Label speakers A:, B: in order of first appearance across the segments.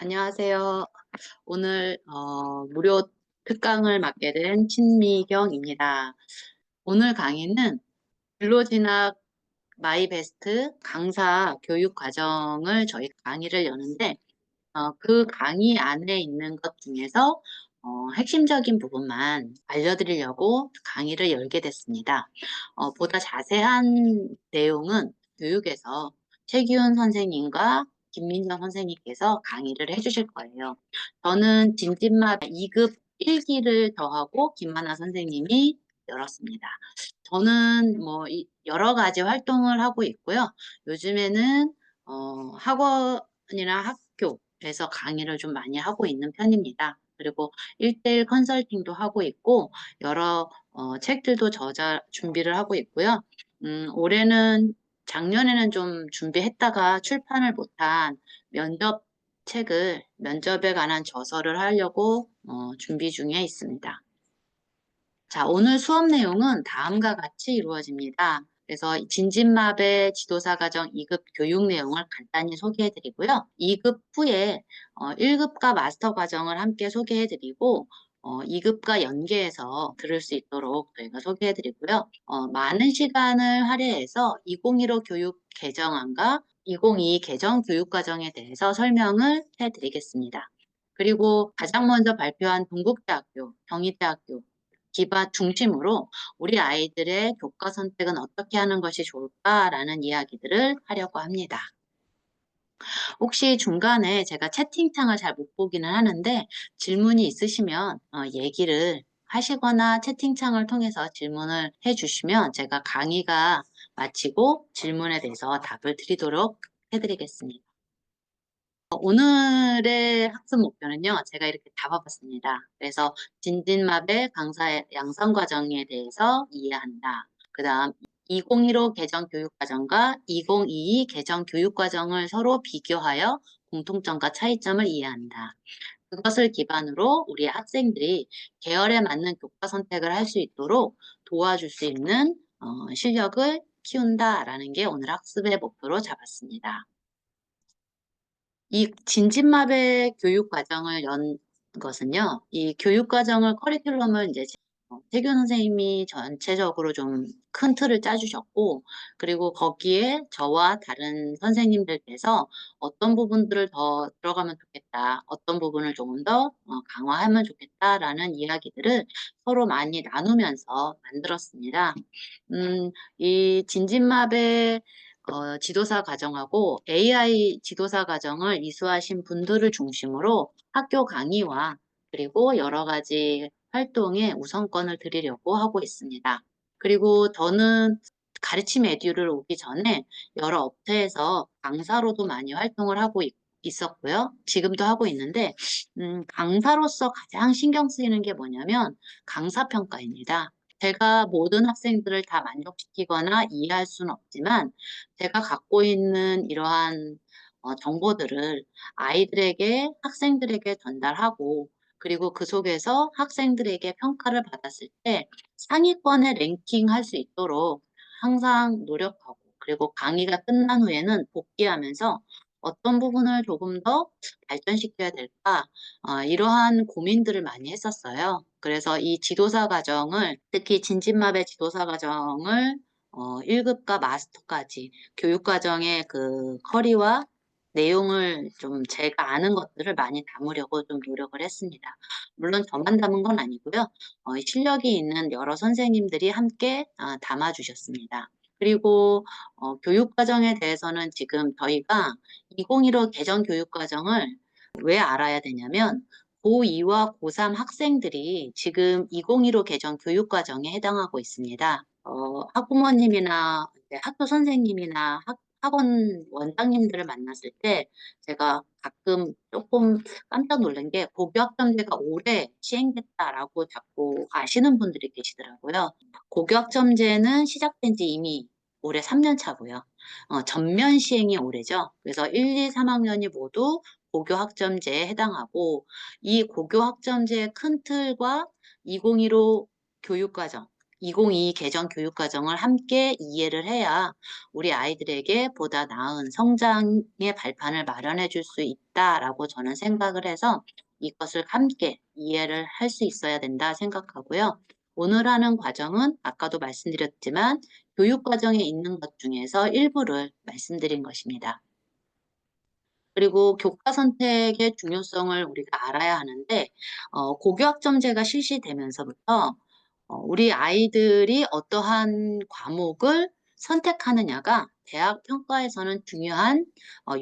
A: 안녕하세요. 오늘 무료 특강을 맡게 된 신미경입니다. 오늘 강의는 진로진학 마이베스트 강사 교육 과정을 저희 강의를 여는데 그 강의 안에 있는 것 중에서 핵심적인 부분만 알려드리려고 강의를 열게 됐습니다. 보다 자세한 내용은 교육에서 최기훈 선생님과 김민정 선생님께서 강의를 해주실 거예요. 저는 진진마 2급 1기를 더하고 김하나 선생님이 열었습니다. 저는 여러 가지 활동을 하고 있고요. 요즘에는 학원이나 학교에서 강의를 좀 많이 하고 있는 편입니다. 그리고 1대1 컨설팅도 하고 있고 여러 책들도 준비를 하고 있고요. 작년에는 좀 준비했다가 출판을 못한 면접에 관한 저서를 하려고 준비 중에 있습니다. 자, 오늘 수업 내용은 다음과 같이 이루어집니다. 그래서 진진마배 지도사 과정 2급 교육 내용을 간단히 소개해드리고요. 2급 후에 1급과 마스터 과정을 함께 소개해드리고 2급과 연계해서 들을 수 있도록 저희가 소개해드리고요. 많은 시간을 할애해서 2015 교육 개정안과 2022 개정 교육 과정에 대해서 설명을 해드리겠습니다. 그리고 가장 먼저 발표한 동국대학교, 경희대학교, 기바 중심으로 우리 아이들의 교과 선택은 어떻게 하는 것이 좋을까라는 이야기들을 하려고 합니다. 혹시 중간에 제가 채팅창을 잘 못 보기는 하는데 질문이 있으시면 얘기를 하시거나 채팅창을 통해서 질문을 해주시면 제가 강의가 마치고 질문에 대해서 답을 드리도록 해드리겠습니다. 오늘의 학습 목표는요, 제가 이렇게 잡아봤습니다. 그래서 진진마벨 강사의 양성 과정에 대해서 이해한다. 그 다음 2015 개정 교육과정과 2022 개정 교육과정을 서로 비교하여 공통점과 차이점을 이해한다. 그것을 기반으로 우리 학생들이 계열에 맞는 교과 선택을 할 수 있도록 도와줄 수 있는 실력을 키운다라는 게 오늘 학습의 목표로 잡았습니다. 이 진진마배 교육 과정을 연 것은요, 이 교육 과정을 커리큘럼을 이제 태균 선생님이 전체적으로 좀 큰 틀을 짜주셨고, 그리고 거기에 저와 다른 선생님들께서 어떤 부분들을 더 들어가면 좋겠다, 어떤 부분을 조금 더 강화하면 좋겠다라는 이야기들을 서로 많이 나누면서 만들었습니다. 이 진진마배 지도사 과정하고 AI 지도사 과정을 이수하신 분들을 중심으로 학교 강의와 그리고 여러 가지 활동에 우선권을 드리려고 하고 있습니다. 그리고 저는 가르침 에듀를 오기 전에 여러 업체에서 강사로도 많이 활동을 하고 있었고요. 지금도 하고 있는데 강사로서 가장 신경 쓰이는 게 뭐냐면 강사평가입니다. 제가 모든 학생들을 다 만족시키거나 이해할 수는 없지만 제가 갖고 있는 이러한 정보들을 아이들에게, 학생들에게 전달하고 그리고 그 속에서 학생들에게 평가를 받았을 때 상위권에 랭킹할 수 있도록 항상 노력하고 그리고 강의가 끝난 후에는 복귀하면서 어떤 부분을 조금 더 발전시켜야 될까 이러한 고민들을 많이 했었어요. 그래서 이 지도사 과정을 특히 진진마배 지도사 과정을 1급과 마스터까지 교육 과정의 그 커리와 내용을 좀 제가 아는 것들을 많이 담으려고 좀 노력을 했습니다. 물론 저만 담은 건 아니고요. 실력이 있는 여러 선생님들이 함께 담아주셨습니다. 그리고 교육 과정에 대해서는 지금 저희가 2015 개정 교육 과정을 왜 알아야 되냐면 고2와 고3 학생들이 지금 2015 개정 교육 과정에 해당하고 있습니다. 학부모님이나 학교 선생님이나 학원 원장님들을 만났을 때 제가 가끔 조금 깜짝 놀란 게 고교학점제가 올해 시행됐다라고 자꾸 아시는 분들이 계시더라고요. 고교학점제는 시작된 지 이미 올해 3년 차고요. 전면 시행이 올해죠. 그래서 1, 2, 3학년이 모두 고교학점제에 해당하고 이 고교학점제의 큰 틀과 2015 교육과정 2022 개정 교육과정을 함께 이해를 해야 우리 아이들에게 보다 나은 성장의 발판을 마련해 줄 수 있다라고 저는 생각을 해서 이것을 함께 이해를 할 수 있어야 된다 생각하고요. 오늘 하는 과정은 아까도 말씀드렸지만 교육과정에 있는 것 중에서 일부를 말씀드린 것입니다. 그리고 교과 선택의 중요성을 우리가 알아야 하는데, 고교학점제가 실시되면서부터 우리 아이들이 어떠한 과목을 선택하느냐가 대학 평가에서는 중요한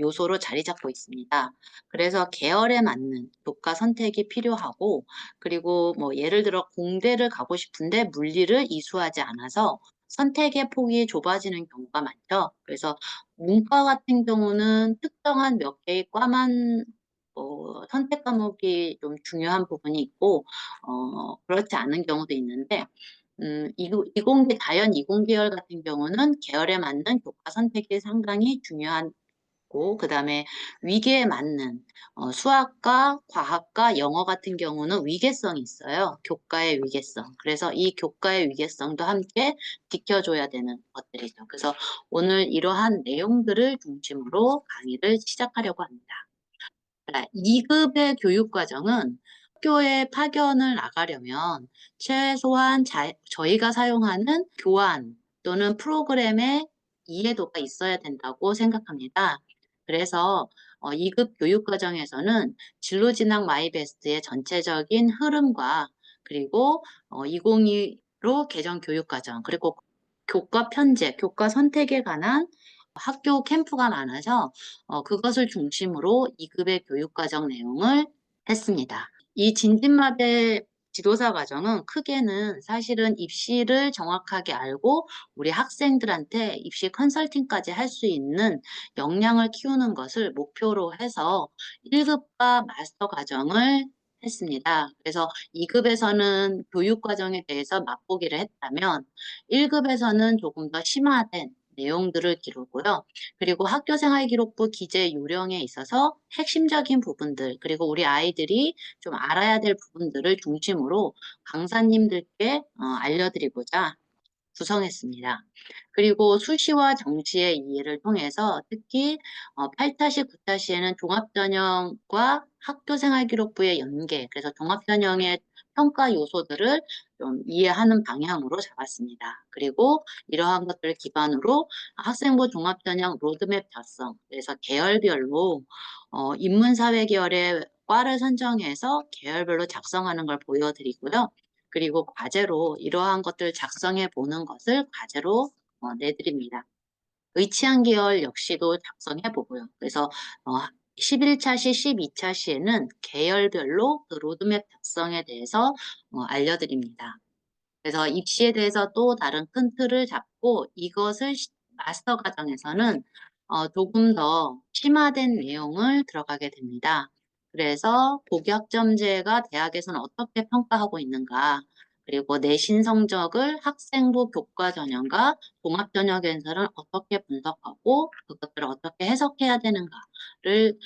A: 요소로 자리 잡고 있습니다. 그래서 계열에 맞는 교과 선택이 필요하고, 그리고 뭐 예를 들어 공대를 가고 싶은데 물리를 이수하지 않아서 선택의 폭이 좁아지는 경우가 많죠. 그래서 문과 같은 경우는 특정한 몇 개의 과만 선택 과목이 좀 중요한 부분이 있고, 그렇지 않은 경우도 있는데, 이공계, 자연 이공계열 같은 경우는 계열에 맞는 교과 선택이 상당히 중요하고, 그 다음에 위계에 맞는 수학과, 과학과, 영어 같은 경우는 위계성이 있어요. 교과의 위계성. 그래서 이 교과의 위계성도 함께 지켜줘야 되는 것들이죠. 그래서 오늘 이러한 내용들을 중심으로 강의를 시작하려고 합니다. 2급의 교육과정은 학교에 파견을 나가려면 최소한 저희가 사용하는 교환 또는 프로그램의 이해도가 있어야 된다고 생각합니다. 그래서 2급 교육과정에서는 진로진학 마이베스트의 전체적인 흐름과 그리고 2022로 개정 교육과정 그리고 교과 편제, 교과 선택에 관한 학교 캠프가 많아서 그것을 중심으로 2급의 교육과정 내용을 했습니다. 이 진진마대 지도사 과정은 크게는 사실은 입시를 정확하게 알고 우리 학생들한테 입시 컨설팅까지 할 수 있는 역량을 키우는 것을 목표로 해서 1급과 마스터 과정을 했습니다. 그래서 2급에서는 교육과정에 대해서 맛보기를 했다면 1급에서는 조금 더 심화된 내용들을 기르고요. 그리고 학교생활기록부 기재 요령에 있어서 핵심적인 부분들, 그리고 우리 아이들이 좀 알아야 될 부분들을 중심으로 강사님들께 알려드리고자 구성했습니다. 그리고 수시와 정시의 이해를 통해서 특히 8타시, 9타시에는 종합전형과 학교생활기록부의 연계, 그래서 종합전형의 평가 요소들을 좀 이해하는 방향으로 잡았습니다. 그리고 이러한 것들을 기반으로 학생부 종합전형 로드맵 작성, 그래서 계열별로 인문사회 계열의 과를 선정해서 계열별로 작성하는 걸 보여드리고요. 그리고 과제로 이러한 것들 작성해 보는 것을 과제로 내드립니다. 의치한 계열 역시도 작성해 보고요. 그래서 11차시, 12차시에는 계열별로 그 로드맵 작성에 대해서 알려드립니다. 그래서 입시에 대해서 또 다른 큰 틀을 잡고 이것을 마스터 과정에서는 조금 더 심화된 내용을 들어가게 됩니다. 그래서 복역점제가 대학에서는 어떻게 평가하고 있는가, 그리고 내신 성적을 학생부 교과 전형과 종합 전형에서는 어떻게 분석하고 그것들을 어떻게 해석해야 되는가를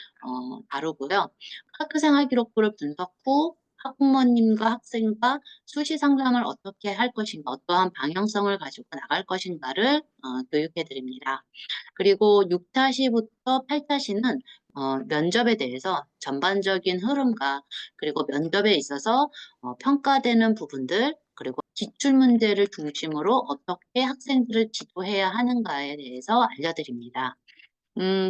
A: 다루고요. 학교생활 기록부를 분석 후 학부모님과 학생과 수시 상담을 어떻게 할 것인가, 어떠한 방향성을 가지고 나갈 것인가를 교육해 드립니다. 그리고 6타시부터 8타시는 면접에 대해서 전반적인 흐름과 그리고 면접에 있어서 평가되는 부분들 그리고 기출문제를 중심으로 어떻게 학생들을 지도해야 하는가에 대해서 알려드립니다.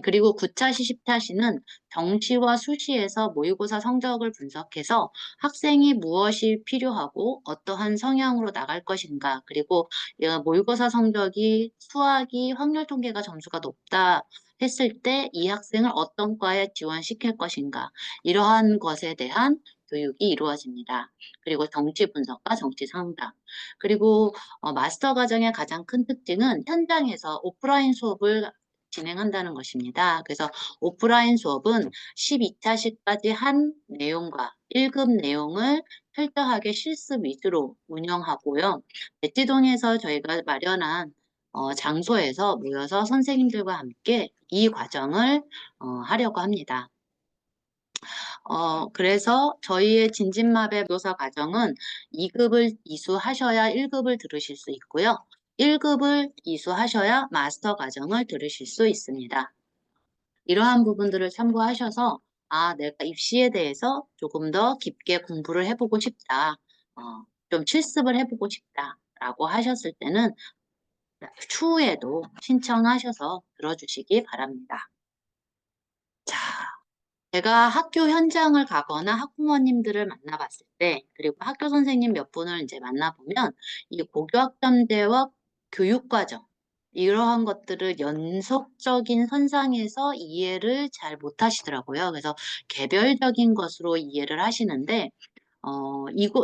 A: 그리고 9차시, 10차시는 정시와 수시에서 모의고사 성적을 분석해서 학생이 무엇이 필요하고 어떠한 성향으로 나갈 것인가, 그리고 모의고사 성적이 수학이 확률 통계가 점수가 높다 했을 때 이 학생을 어떤 과에 지원시킬 것인가, 이러한 것에 대한 교육이 이루어집니다. 그리고 정치 분석과 정치 상담. 그리고 마스터 과정의 가장 큰 특징은 현장에서 오프라인 수업을 진행한다는 것입니다. 그래서 오프라인 수업은 12차시까지 한 내용과 1급 내용을 철저하게 실습 위주로 운영하고요. 대치동에서 저희가 마련한 장소에서 모여서 선생님들과 함께 이 과정을 하려고 합니다. 그래서 저희의 진진마배 교사 과정은 2급을 이수하셔야 1급을 들으실 수 있고요. 1급을 이수하셔야 마스터 과정을 들으실 수 있습니다. 이러한 부분들을 참고하셔서 내가 입시에 대해서 조금 더 깊게 공부를 해보고 싶다. 어, 좀 실습을 해보고 싶다라고 하셨을 때는 추후에도 신청하셔서 들어주시기 바랍니다. 자, 제가 학교 현장을 가거나 학부모님들을 만나봤을 때, 그리고 학교 선생님 몇 분을 이제 만나보면, 이 고교학점제와 교육과정, 이러한 것들을 연속적인 선상에서 이해를 잘 못하시더라고요. 그래서 개별적인 것으로 이해를 하시는데,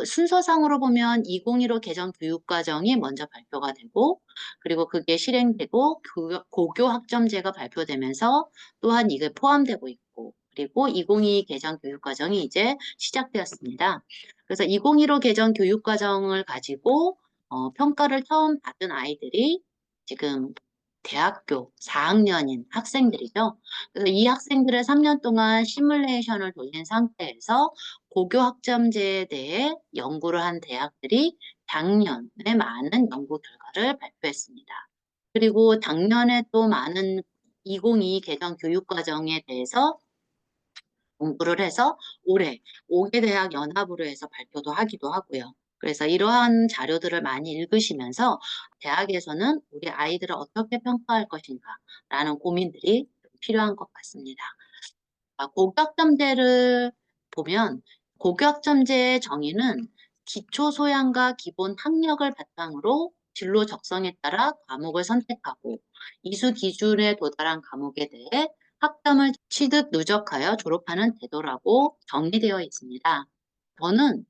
A: 순서상으로 보면 2015 개정 교육과정이 먼저 발표가 되고, 그리고 그게 실행되고, 고교 학점제가 발표되면서 또한 이게 포함되고 있고, 그리고 2022 개정 교육과정이 이제 시작되었습니다. 그래서 2015 개정 교육과정을 가지고 평가를 처음 받은 아이들이 지금 대학교 4학년인 학생들이죠. 그래서 이 학생들을 3년 동안 시뮬레이션을 돌린 상태에서 고교 학점제에 대해 연구를 한 대학들이 작년에 많은 연구 결과를 발표했습니다. 그리고 작년에 또 많은 2022 개정 교육과정에 대해서 공부를 해서 올해 5개 대학 연합으로 해서 발표도 하기도 하고요. 그래서 이러한 자료들을 많이 읽으시면서 대학에서는 우리 아이들을 어떻게 평가할 것인가라는 고민들이 필요한 것 같습니다. 고교학점제를 보면 고교학점제의 정의는 기초 소양과 기본 학력을 바탕으로 진로 적성에 따라 과목을 선택하고 이수 기준에 도달한 과목에 대해 학점을 취득 누적하여 졸업하는 제도라고 정의되어 있습니다. 저는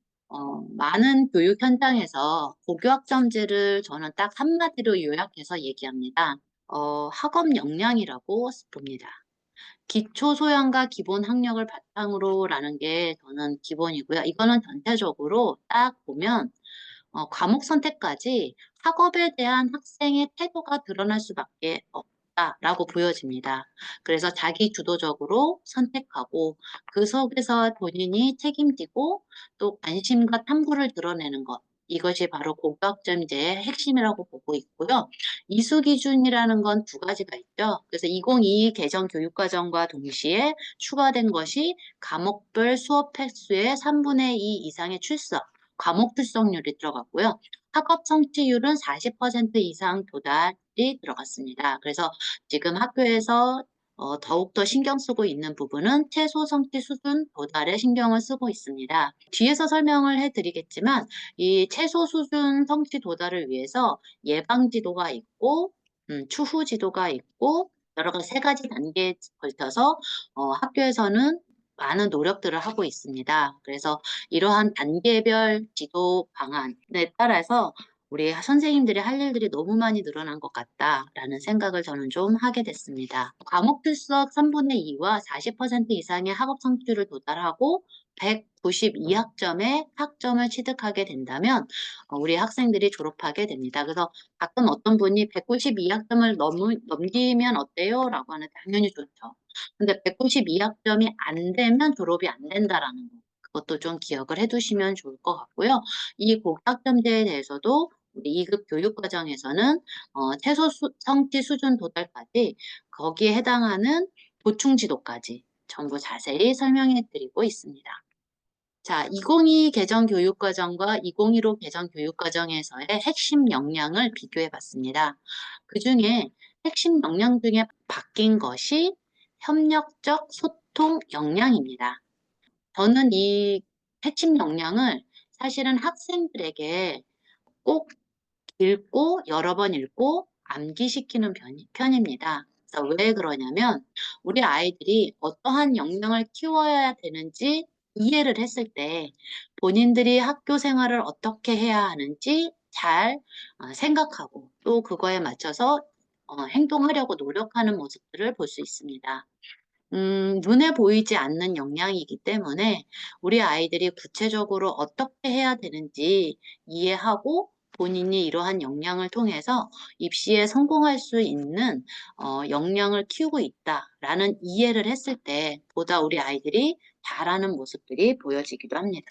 A: 많은 교육 현장에서 고교학점제를 저는 딱 한마디로 요약해서 얘기합니다. 학업 역량이라고 봅니다. 기초 소양과 기본 학력을 바탕으로라는 게 저는 기본이고요. 이거는 전체적으로 딱 보면 과목 선택까지 학업에 대한 학생의 태도가 드러날 수밖에 없다라고 보여집니다. 그래서 자기 주도적으로 선택하고 그 속에서 본인이 책임지고 또 관심과 탐구를 드러내는 것. 이것이 바로 고교학점제의 핵심이라고 보고 있고요. 이수 기준이라는 건 두 가지가 있죠. 그래서 2022 개정 교육과정과 동시에 추가된 것이 과목별 수업 횟수의 3분의 2 이상의 출석, 과목 출석률이 들어갔고요. 학업 성취율은 40% 이상 도달이 들어갔습니다. 그래서 지금 학교에서 더욱더 신경 쓰고 있는 부분은 최소 성취 수준 도달에 신경을 쓰고 있습니다. 뒤에서 설명을 해드리겠지만 이 최소 수준 성취 도달을 위해서 예방 지도가 있고 추후 지도가 있고 여러 가지 세 가지 단계에 걸쳐서 학교에서는 많은 노력들을 하고 있습니다. 그래서 이러한 단계별 지도 방안에 따라서 우리 선생님들이 할 일들이 너무 많이 늘어난 것 같다라는 생각을 저는 좀 하게 됐습니다. 과목 출석 3분의 2와 40% 이상의 학업 성취를 도달하고 192학점의 학점을 취득하게 된다면 우리 학생들이 졸업하게 됩니다. 그래서 가끔 어떤 분이 192학점을 넘기면 어때요? 라고 하는데 당연히 좋죠. 근데 192학점이 안 되면 졸업이 안 된다라는 거. 그것도 좀 기억을 해두시면 좋을 것 같고요. 이 고교학점제에 대해서도 우리 2급 교육과정에서는 최소 성취 수준 도달까지 거기에 해당하는 보충 지도까지 전부 자세히 설명해 드리고 있습니다. 자, 2022 개정 교육과정과 2015 개정 교육과정에서의 핵심 역량을 비교해 봤습니다. 그 중에 핵심 역량 중에 바뀐 것이 협력적 소통 역량입니다. 저는 이 핵심 역량을 사실은 학생들에게 꼭 읽고 여러 번 읽고 암기시키는 편입니다. 그래서 왜 그러냐면 우리 아이들이 어떠한 역량을 키워야 되는지 이해를 했을 때 본인들이 학교 생활을 어떻게 해야 하는지 잘 생각하고 또 그거에 맞춰서 행동하려고 노력하는 모습들을 볼 수 있습니다. 눈에 보이지 않는 역량이기 때문에 우리 아이들이 구체적으로 어떻게 해야 되는지 이해하고 본인이 이러한 역량을 통해서 입시에 성공할 수 있는 역량을 키우고 있다라는 이해를 했을 때 보다 우리 아이들이 잘하는 모습들이 보여지기도 합니다.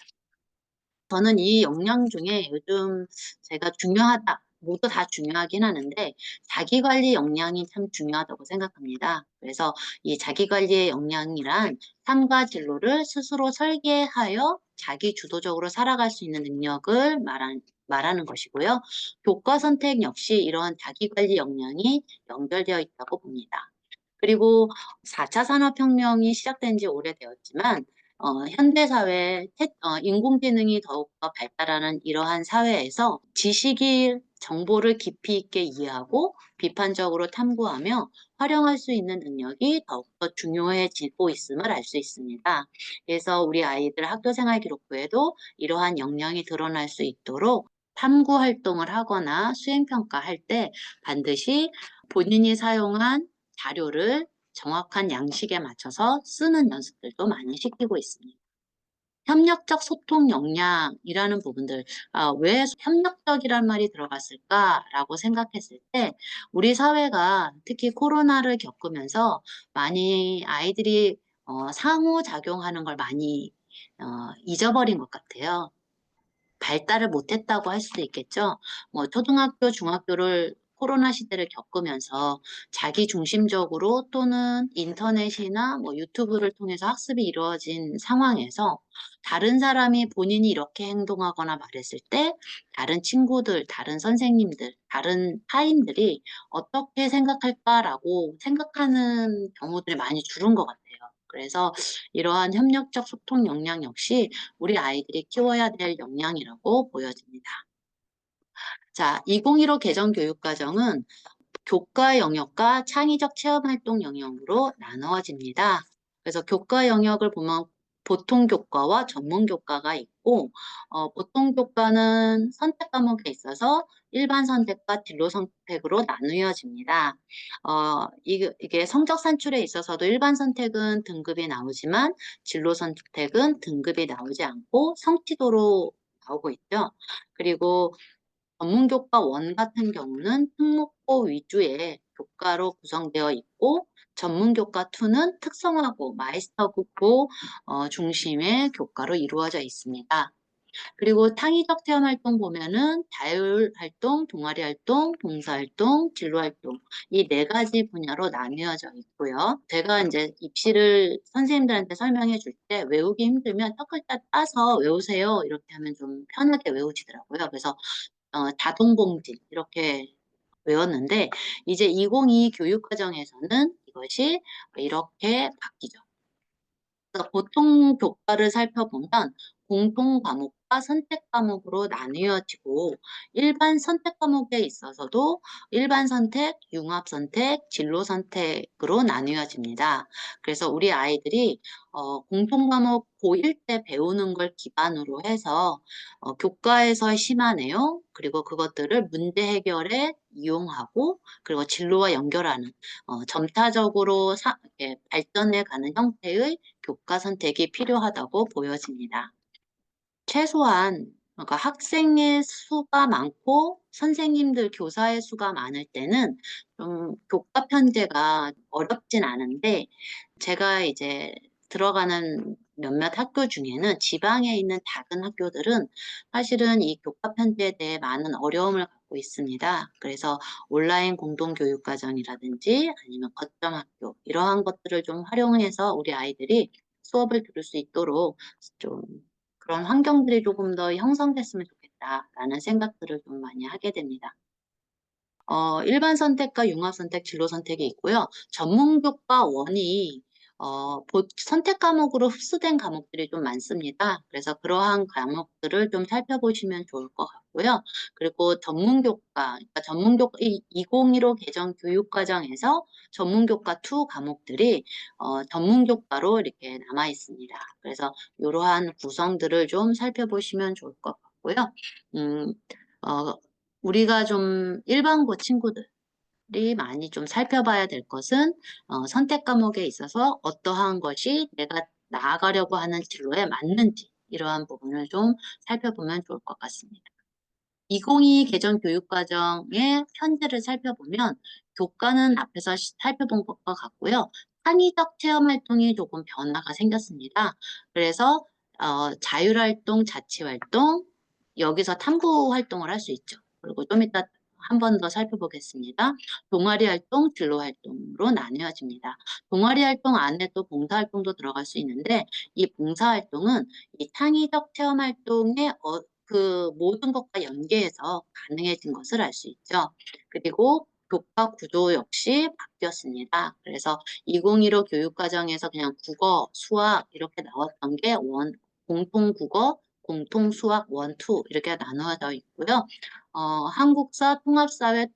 A: 저는 이 역량 중에 요즘 제가 중요하다, 모두 다 중요하긴 하는데 자기관리 역량이 참 중요하다고 생각합니다. 그래서 이 자기관리의 역량이란 삶과 진로를 스스로 설계하여 자기 주도적으로 살아갈 수 있는 능력을 말하는 것이고요. 교과 선택 역시 이러한 자기관리 역량이 연결되어 있다고 봅니다. 그리고 4차 산업혁명이 시작된 지 오래되었지만 현대사회 인공지능이 더욱더 발달하는 이러한 사회에서 지식이 정보를 깊이 있게 이해하고 비판적으로 탐구하며 활용할 수 있는 능력이 더욱더 중요해지고 있음을 알 수 있습니다. 그래서 우리 아이들 학교생활 기록부에도 이러한 역량이 드러날 수 있도록 탐구 활동을 하거나 수행평가할 때 반드시 본인이 사용한 자료를 정확한 양식에 맞춰서 쓰는 연습들도 많이 시키고 있습니다. 협력적 소통 역량이라는 부분들, 왜 협력적이란 말이 들어갔을까라고 생각했을 때, 우리 사회가 특히 코로나를 겪으면서 많이 아이들이 상호작용하는 걸 많이 잊어버린 것 같아요. 발달을 못했다고 할 수도 있겠죠. 뭐 초등학교, 중학교를 코로나 시대를 겪으면서 자기 중심적으로 또는 인터넷이나 뭐 유튜브를 통해서 학습이 이루어진 상황에서 다른 사람이 본인이 이렇게 행동하거나 말했을 때 다른 친구들, 다른 선생님들, 다른 타인들이 어떻게 생각할까라고 생각하는 경우들이 많이 줄은 것 같아요. 그래서 이러한 협력적 소통 역량 역시 우리 아이들이 키워야 될 역량이라고 보여집니다. 자, 2015 개정교육과정은 교과 영역과 창의적 체험활동 영역으로 나누어집니다. 그래서 교과 영역을 보면 보통 교과와 전문 교과가 있고, 보통 교과는 선택 과목에 있어서 일반 선택과 진로 선택으로 나누어집니다. 이게 성적 산출에 있어서도 일반 선택은 등급이 나오지만 진로 선택은 등급이 나오지 않고 성취도로 나오고 있죠. 그리고 전문교과 1 같은 경우는 특목고 위주의 교과로 구성되어 있고 전문교과 2는 특성화고 마이스터고 중심의 교과로 이루어져 있습니다. 그리고 창의적 체험활동 보면은 자율활동, 동아리활동, 봉사활동, 진로활동 이 4가지 분야로 나뉘어져 있고요. 제가 이제 입시를 선생님들한테 설명해 줄 때 외우기 힘들면 첫 글자 따서 외우세요 이렇게 하면 좀 편하게 외우시더라고요. 그래서 자동봉진 이렇게 외웠는데 이제 2022 교육과정에서는 이것이 이렇게 바뀌죠. 그래서 보통 교과를 살펴보면 공통 과목과 선택 과목으로 나뉘어지고 일반 선택 과목에 있어서도 일반 선택, 융합 선택, 진로 선택으로 나뉘어집니다. 그래서 우리 아이들이 공통 과목 고1 때 배우는 걸 기반으로 해서 교과에서의 심화 내용 그리고 그것들을 문제 해결에 이용하고 그리고 진로와 연결하는 점차적으로 이렇게 발전해 가는 형태의 교과 선택이 필요하다고 보여집니다. 최소한 그러니까 학생의 수가 많고 선생님들, 교사의 수가 많을 때는 좀 교과 편제가 어렵진 않은데 제가 이제 들어가는 몇몇 학교 중에는 지방에 있는 작은 학교들은 사실은 이 교과 편제에 대해 많은 어려움을 갖고 있습니다. 그래서 온라인 공동교육과정이라든지 아니면 거점학교 이러한 것들을 좀 활용해서 우리 아이들이 수업을 들을 수 있도록 좀 그런 환경들이 조금 더 형성됐으면 좋겠다라는 생각들을 좀 많이 하게 됩니다. 일반 선택과 융합 선택, 진로 선택이 있고요. 전문교과 1이 선택 과목으로 흡수된 과목들이 좀 많습니다. 그래서 그러한 과목들을 좀 살펴보시면 좋을 것 같고요. 그리고 전문교과, 그러니까 2015 개정 교육과정에서 전문교과 2 과목들이 전문교과로 이렇게 남아 있습니다. 그래서 이러한 구성들을 좀 살펴보시면 좋을 것 같고요. 음, 어, 우리가 좀 일반고 친구들이 많이 좀 살펴봐야 될 것은 선택 과목에 있어서 어떠한 것이 내가 나아가려고 하는 진로에 맞는지 이러한 부분을 좀 살펴보면 좋을 것 같습니다. 2022 개정 교육과정의 편제를 살펴보면 교과는 앞에서 살펴본 것과 같고요. 창의적 체험 활동이 조금 변화가 생겼습니다. 그래서 자율활동, 자치활동, 여기서 탐구 활동을 할 수 있죠. 그리고 좀 이따 한 번 더 살펴보겠습니다. 동아리 활동, 진로 활동으로 나뉘어집니다. 동아리 활동 안에 또 봉사 활동도 들어갈 수 있는데 이 봉사 활동은 이 창의적 체험 활동의 그 모든 것과 연계해서 가능해진 것을 알 수 있죠. 그리고 교과 구조 역시 바뀌었습니다. 그래서 2015 교육과정에서 그냥 국어, 수학 이렇게 나왔던 게 공통 국어, 공통 수학 1, 2 이렇게 나누어져 있고요. 한국사, 통합사회,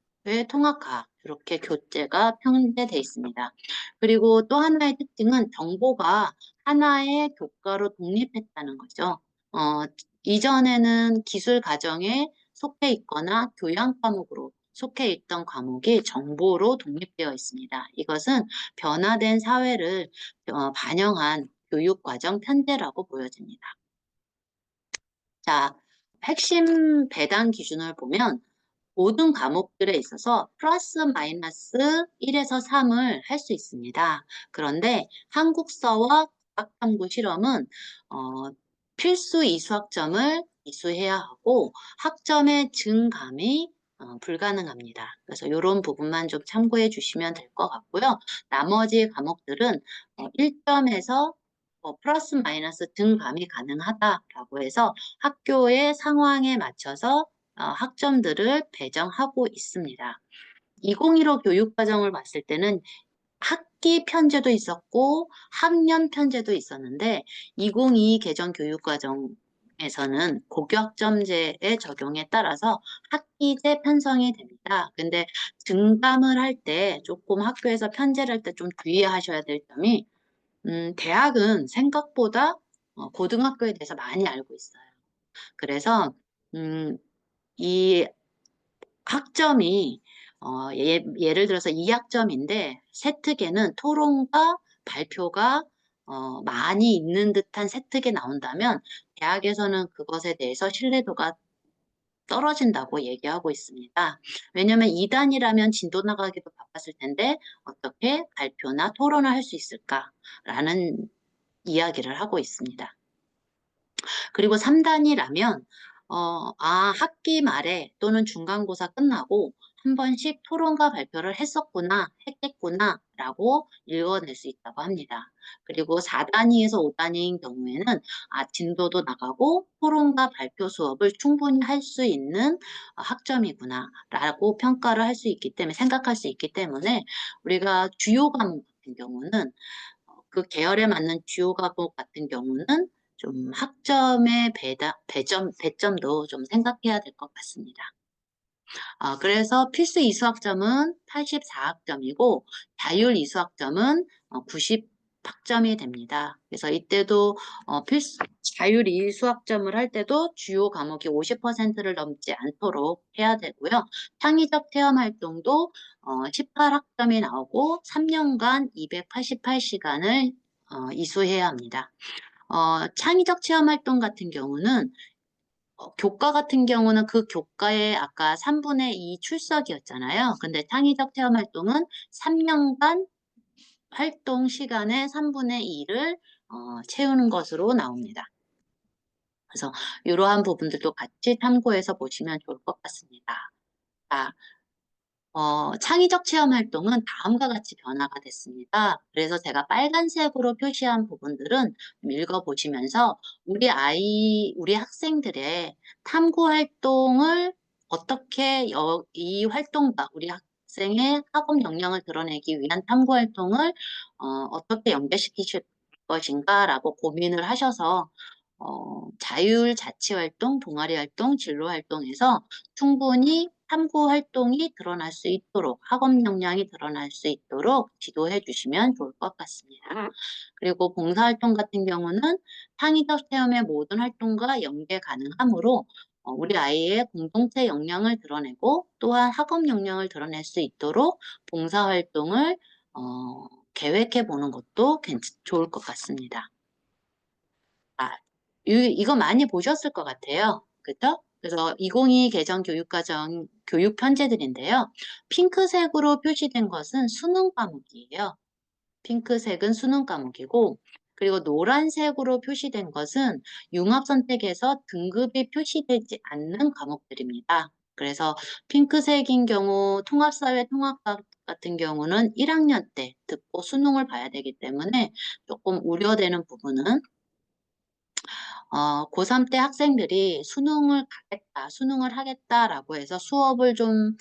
A: 통합과학 이렇게 교재가 편제돼 있습니다. 그리고 또 하나의 특징은 정보가 하나의 교과로 독립했다는 거죠. 어, 이전에는 기술 과정에 속해 있거나 교양 과목으로 속해 있던 과목이 정보로 독립되어 있습니다. 이것은 변화된 사회를 반영한 교육과정 편제라고 보여집니다. 자, 핵심 배당 기준을 보면 모든 과목들에 있어서 플러스 마이너스 1에서 3을 할 수 있습니다. 그런데 한국사와 국악탐구 실험은 필수 이수학점을 이수해야 하고 학점의 증감이 불가능합니다. 그래서 이런 부분만 좀 참고해 주시면 될 것 같고요. 나머지 과목들은 1점에서 플러스 마이너스 증감이 가능하다라고 해서 학교의 상황에 맞춰서 학점들을 배정하고 있습니다. 2015 교육과정을 봤을 때는 학기 편제도 있었고 학년 편제도 있었는데 2022 개정 교육과정에서는 고교학점제의 적용에 따라서 학기제 편성이 됩니다. 근데 증감을 할 때 조금 학교에서 편제를 할 때 좀 주의하셔야 될 점이 대학은 생각보다 고등학교에 대해서 많이 알고 있어요. 그래서 이 학점이 예를 들어서 2학점인데 세특에는 토론과 발표가 많이 있는 듯한 세특이 나온다면 대학에서는 그것에 대해서 신뢰도가 떨어진다고 얘기하고 있습니다. 왜냐하면 2단이라면 진도 나가기도 바빴을 텐데 어떻게 발표나 토론을 할 수 있을까라는 이야기를 하고 있습니다. 그리고 3단이라면 학기 말에 또는 중간고사 끝나고 한 번씩 토론과 발표를 했겠구나 라고 읽어낼 수 있다고 합니다. 그리고 4단위에서 5단위인 경우에는 진도도 나가고 토론과 발표 수업을 충분히 할 수 있는 학점이구나 라고 평가를 할 수 있기 때문에 생각할 수 있기 때문에 우리가 주요 과목 같은 경우는 그 계열에 맞는 주요 과목 같은 경우는 좀 학점의 배점도 좀 생각해야 될 것 같습니다. 그래서 필수 이수학점은 84학점이고 자율 이수학점은 90학점이 됩니다. 그래서 이때도 자율 이수학점을 할 때도 주요 과목이 50%를 넘지 않도록 해야 되고요. 창의적 체험 활동도 18학점이 나오고 3년간 288시간을 이수해야 합니다. 창의적 체험 활동 같은 경우는 교과 같은 경우는 그 교과의 아까 3분의 2 출석이었잖아요. 근데 창의적 체험 활동은 3년간 활동 시간의 3분의 2를 채우는 것으로 나옵니다. 그래서 이러한 부분들도 같이 참고해서 보시면 좋을 것 같습니다. 자, 창의적 체험 활동은 다음과 같이 변화가 됐습니다. 그래서 제가 빨간색으로 표시한 부분들은 읽어보시면서 우리 학생들의 탐구 활동을 어떻게 이 활동과 우리 학생의 학업 역량을 드러내기 위한 탐구 활동을 어떻게 연결시키실 것인가라고 고민을 하셔서 자율 자치 활동, 동아리 활동, 진로 활동에서 충분히 탐구 활동이 드러날 수 있도록 학업 역량이 드러날 수 있도록 지도해 주시면 좋을 것 같습니다. 그리고 봉사활동 같은 경우는 창의적 체험의 모든 활동과 연계 가능하므로 우리 아이의 공동체 역량을 드러내고 또한 학업 역량을 드러낼 수 있도록 봉사활동을 계획해 보는 것도 좋을 것 같습니다. 이거 많이 보셨을 것 같아요. 그죠? 그래서 2022 개정 교육과정 교육 편제들인데요. 핑크색으로 표시된 것은 수능 과목이에요. 핑크색은 수능 과목이고, 그리고 노란색으로 표시된 것은 융합 선택에서 등급이 표시되지 않는 과목들입니다. 그래서 핑크색인 경우 통합사회 통합학 같은 경우는 1학년 때 듣고 수능을 봐야 되기 때문에 조금 우려되는 부분은 고3 때 학생들이 수능을 하겠다라고 해서 수업을 좀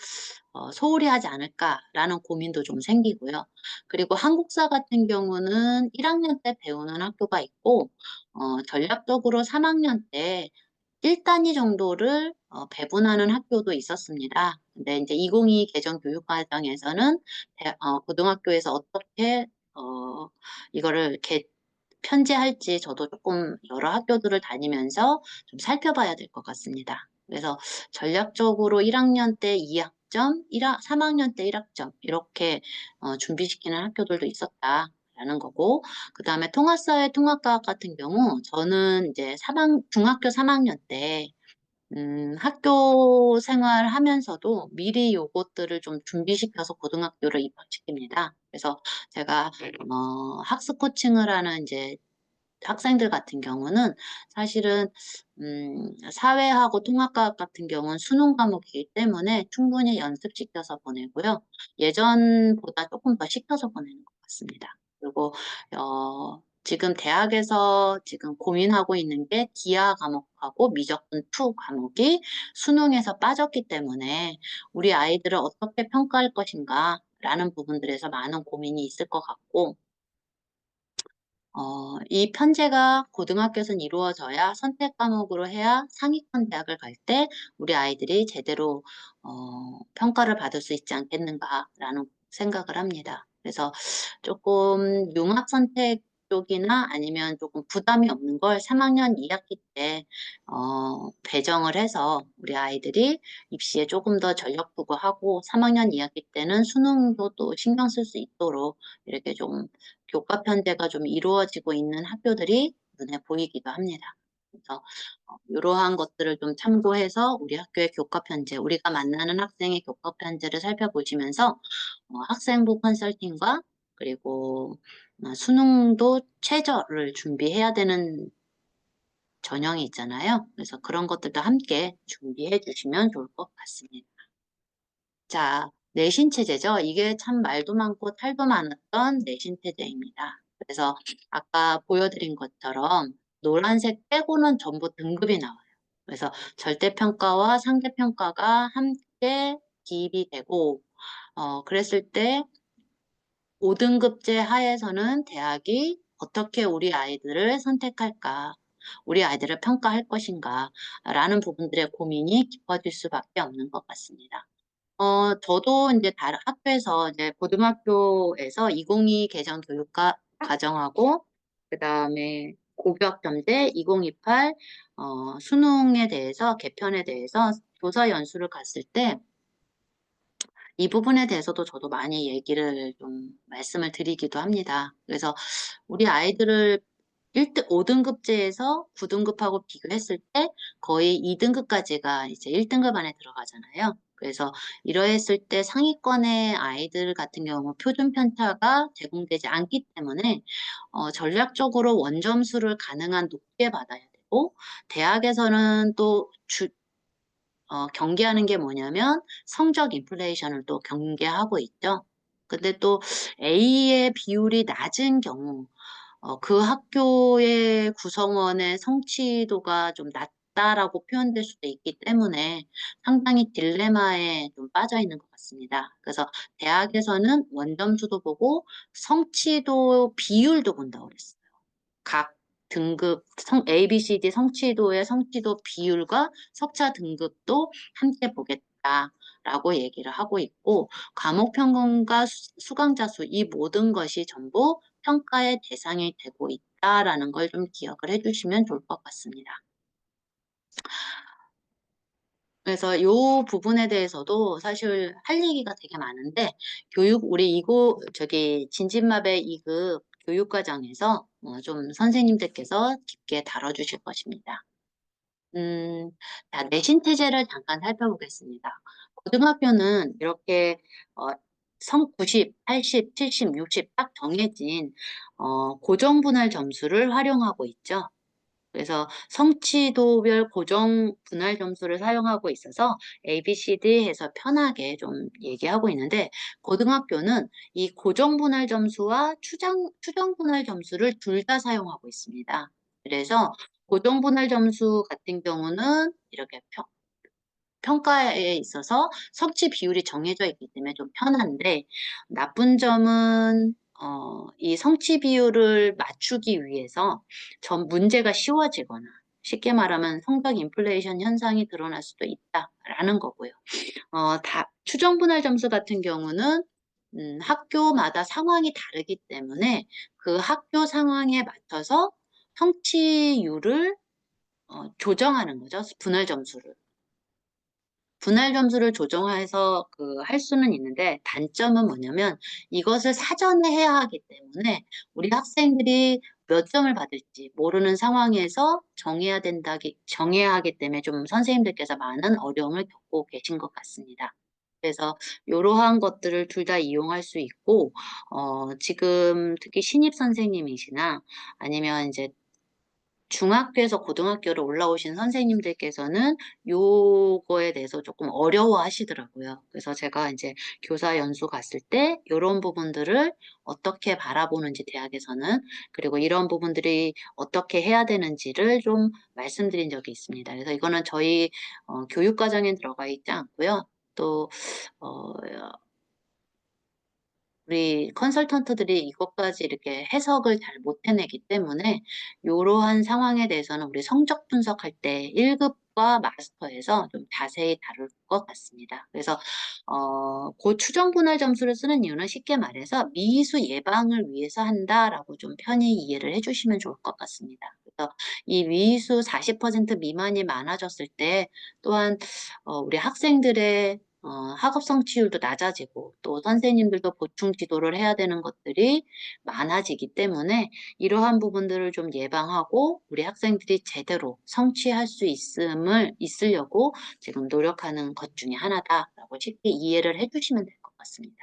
A: 소홀히 하지 않을까라는 고민도 좀 생기고요. 그리고 한국사 같은 경우는 1학년 때 배우는 학교가 있고, 전략적으로 3학년 때 1단위 정도를 배분하는 학교도 있었습니다. 근데 이제 2022 개정 교육과정에서는 고등학교에서 어떻게 이거를 편제할지 저도 조금 여러 학교들을 다니면서 좀 살펴봐야 될 것 같습니다. 그래서 전략적으로 1학년 때 2학점, 3학년 때 1학점 이렇게 준비시키는 학교들도 있었다라는 거고, 그 다음에 통합사회 통합과학 같은 경우 저는 이제 중학교 3학년 때 학교 생활하면서도 미리 요것들을 좀 준비시켜서 고등학교를 입학시킵니다. 그래서 제가 학습 코칭을 하는 이제 학생들 같은 경우는 사실은 사회하고 통합과학 같은 경우는 수능 과목이기 때문에 충분히 연습시켜서 보내고요. 예전보다 조금 더 시켜서 보내는 것 같습니다. 그리고 지금 대학에서 지금 고민하고 있는 게 기하 과목하고 미적분 2 과목이 수능에서 빠졌기 때문에 우리 아이들을 어떻게 평가할 것인가 라는 부분들에서 많은 고민이 있을 것 같고, 이 편제가 고등학교에선 이루어져야 선택 과목으로 해야 상위권 대학을 갈 때 우리 아이들이 제대로 평가를 받을 수 있지 않겠는가라는 생각을 합니다. 그래서 조금 융합 선택 쪽이나 아니면 조금 부담이 없는 걸 3학년 2학기 때 배정을 해서 우리 아이들이 입시에 조금 더 전력 부구하고 3학년 2학기 때는 수능도 또 신경 쓸 수 있도록 이렇게 좀 교과 편제가 좀 이루어지고 있는 학교들이 눈에 보이기도 합니다. 그래서 이러한 것들을 좀 참고해서 우리 학교의 교과 편제, 우리가 만나는 학생의 교과 편제를 살펴보시면서 학생부 컨설팅과 그리고 수능도 최저를 준비해야 되는 전형이 있잖아요. 그래서 그런 것들도 함께 준비해 주시면 좋을 것 같습니다. 자, 내신 체제죠. 이게 참 말도 많고 탈도 많았던 내신 체제입니다. 그래서 아까 보여드린 것처럼 노란색 빼고는 전부 등급이 나와요. 그래서 절대평가와 상대평가가 함께 기입이 되고, 그랬을 때 5등급제 하에서는 대학이 어떻게 우리 아이들을 선택할까, 우리 아이들을 평가할 것인가, 라는 부분들의 고민이 깊어질 수밖에 없는 것 같습니다. 저도 이제 다른 학교에서 이제 고등학교에서 2022 개정 교육과 과정하고 그다음에 고교학 점제 2028 수능에 대해서 개편에 대해서 조사 연수를 갔을 때 이 부분에 대해서도 저도 많이 얘기를 좀 말씀을 드리기도 합니다. 그래서 우리 아이들을 5등급제에서 9등급하고 비교했을 때 거의 2등급까지가 이제 1등급 안에 들어가잖아요. 그래서 이러했을 때 상위권의 아이들 같은 경우 표준 편차가 제공되지 않기 때문에 전략적으로 원점수를 가능한 높게 받아야 되고, 대학에서는 또 경계하는 게 뭐냐면 성적 인플레이션을 또 경계하고 있죠. 근데 또 A의 비율이 낮은 경우 그 학교의 구성원의 성취도가 좀 낮다라고 표현될 수도 있기 때문에 상당히 딜레마에 좀 빠져 있는 것 같습니다. 그래서 대학에서는 원점수도 보고 성취도 비율도 본다고 그랬어요. 각 등급 A, B, C, D 성취도의 성취도 비율과 석차 등급도 함께 보겠다라고 얘기를 하고 있고, 과목 평균과 수강자 수 이 모든 것이 전부 평가의 대상이 되고 있다라는 걸 좀 기억을 해주시면 좋을 것 같습니다. 그래서 이 부분에 대해서도 사실 할 얘기가 되게 많은데 우리 진진마벨 2급 교육과정에서 좀 선생님들께서 깊게 다뤄주실 것입니다. 자, 내신 체제를 잠깐 살펴보겠습니다. 고등학교는 이렇게 90, 80, 70, 60 딱 정해진 고정 분할 점수를 활용하고 있죠. 그래서 성취도별 고정 분할 점수를 사용하고 있어서 A, B, C, D 해서 편하게 좀 얘기하고 있는데 고등학교는 이 고정 분할 점수와 추정 분할 점수를 둘 다 사용하고 있습니다. 그래서 고정 분할 점수 같은 경우는 이렇게 평가에 있어서 성취 비율이 정해져 있기 때문에 좀 편한데 나쁜 점은 이 성취 비율을 맞추기 위해서 전 문제가 쉬워지거나 쉽게 말하면 성적 인플레이션 현상이 드러날 수도 있다라는 거고요. 추정 분할 점수 같은 경우는 학교마다 상황이 다르기 때문에 그 학교 상황에 맞춰서 성취율을 조정하는 거죠. 분할 점수를. 분할 점수를 조정해서 할 수는 있는데 단점은 뭐냐면 이것을 사전에 해야 하기 때문에 우리 학생들이 몇 점을 받을지 모르는 상황에서 정해야 하기 때문에 좀 선생님들께서 많은 어려움을 겪고 계신 것 같습니다. 그래서 이러한 것들을 둘 다 이용할 수 있고, 지금 특히 신입 선생님이시나 아니면 이제 중학교에서 고등학교로 올라오신 선생님들께서는 요거에 대해서 조금 어려워 하시더라고요. 그래서 제가 이제 교사 연수 갔을 때 이런 부분들을 어떻게 바라보는지 대학에서는 그리고 이런 부분들이 어떻게 해야 되는지를 좀 말씀드린 적이 있습니다. 그래서 이거는 저희 교육과정에 들어가 있지 않고요. 또 어, 우리 컨설턴트들이 이것까지 이렇게 해석을 잘 못 해내기 때문에 이러한 상황에 대해서는 우리 성적 분석할 때 1급과 마스터에서 좀 자세히 다룰 것 같습니다. 그래서 추정 분할 점수를 쓰는 이유는 쉽게 말해서 미수 예방을 위해서 한다라고 좀 편히 이해를 해주시면 좋을 것 같습니다. 그래서 이 미수 40% 미만이 많아졌을 때 또한 우리 학생들의 학업 성취율도 낮아지고 또 선생님들도 보충 지도를 해야 되는 것들이 많아지기 때문에 이러한 부분들을 좀 예방하고 우리 학생들이 제대로 성취할 수 있으려고 지금 노력하는 것 중에 하나다라고 쉽게 이해를 해주시면 될 것 같습니다.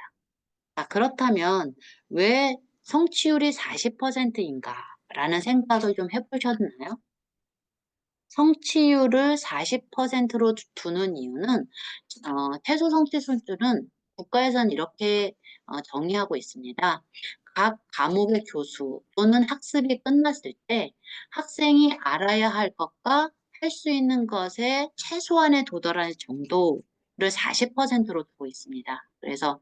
A: 자, 그렇다면 왜 성취율이 40%인가 라는 생각을 좀 해보셨나요? 성취율을 40%로 두는 이유는 최소 성취 수준은 국가에서는 이렇게 정의하고 있습니다. 각 과목의 교수 또는 학습이 끝났을 때 학생이 알아야 할 것과 할 수 있는 것의 최소한에 도달할 정도를 40%로 두고 있습니다. 그래서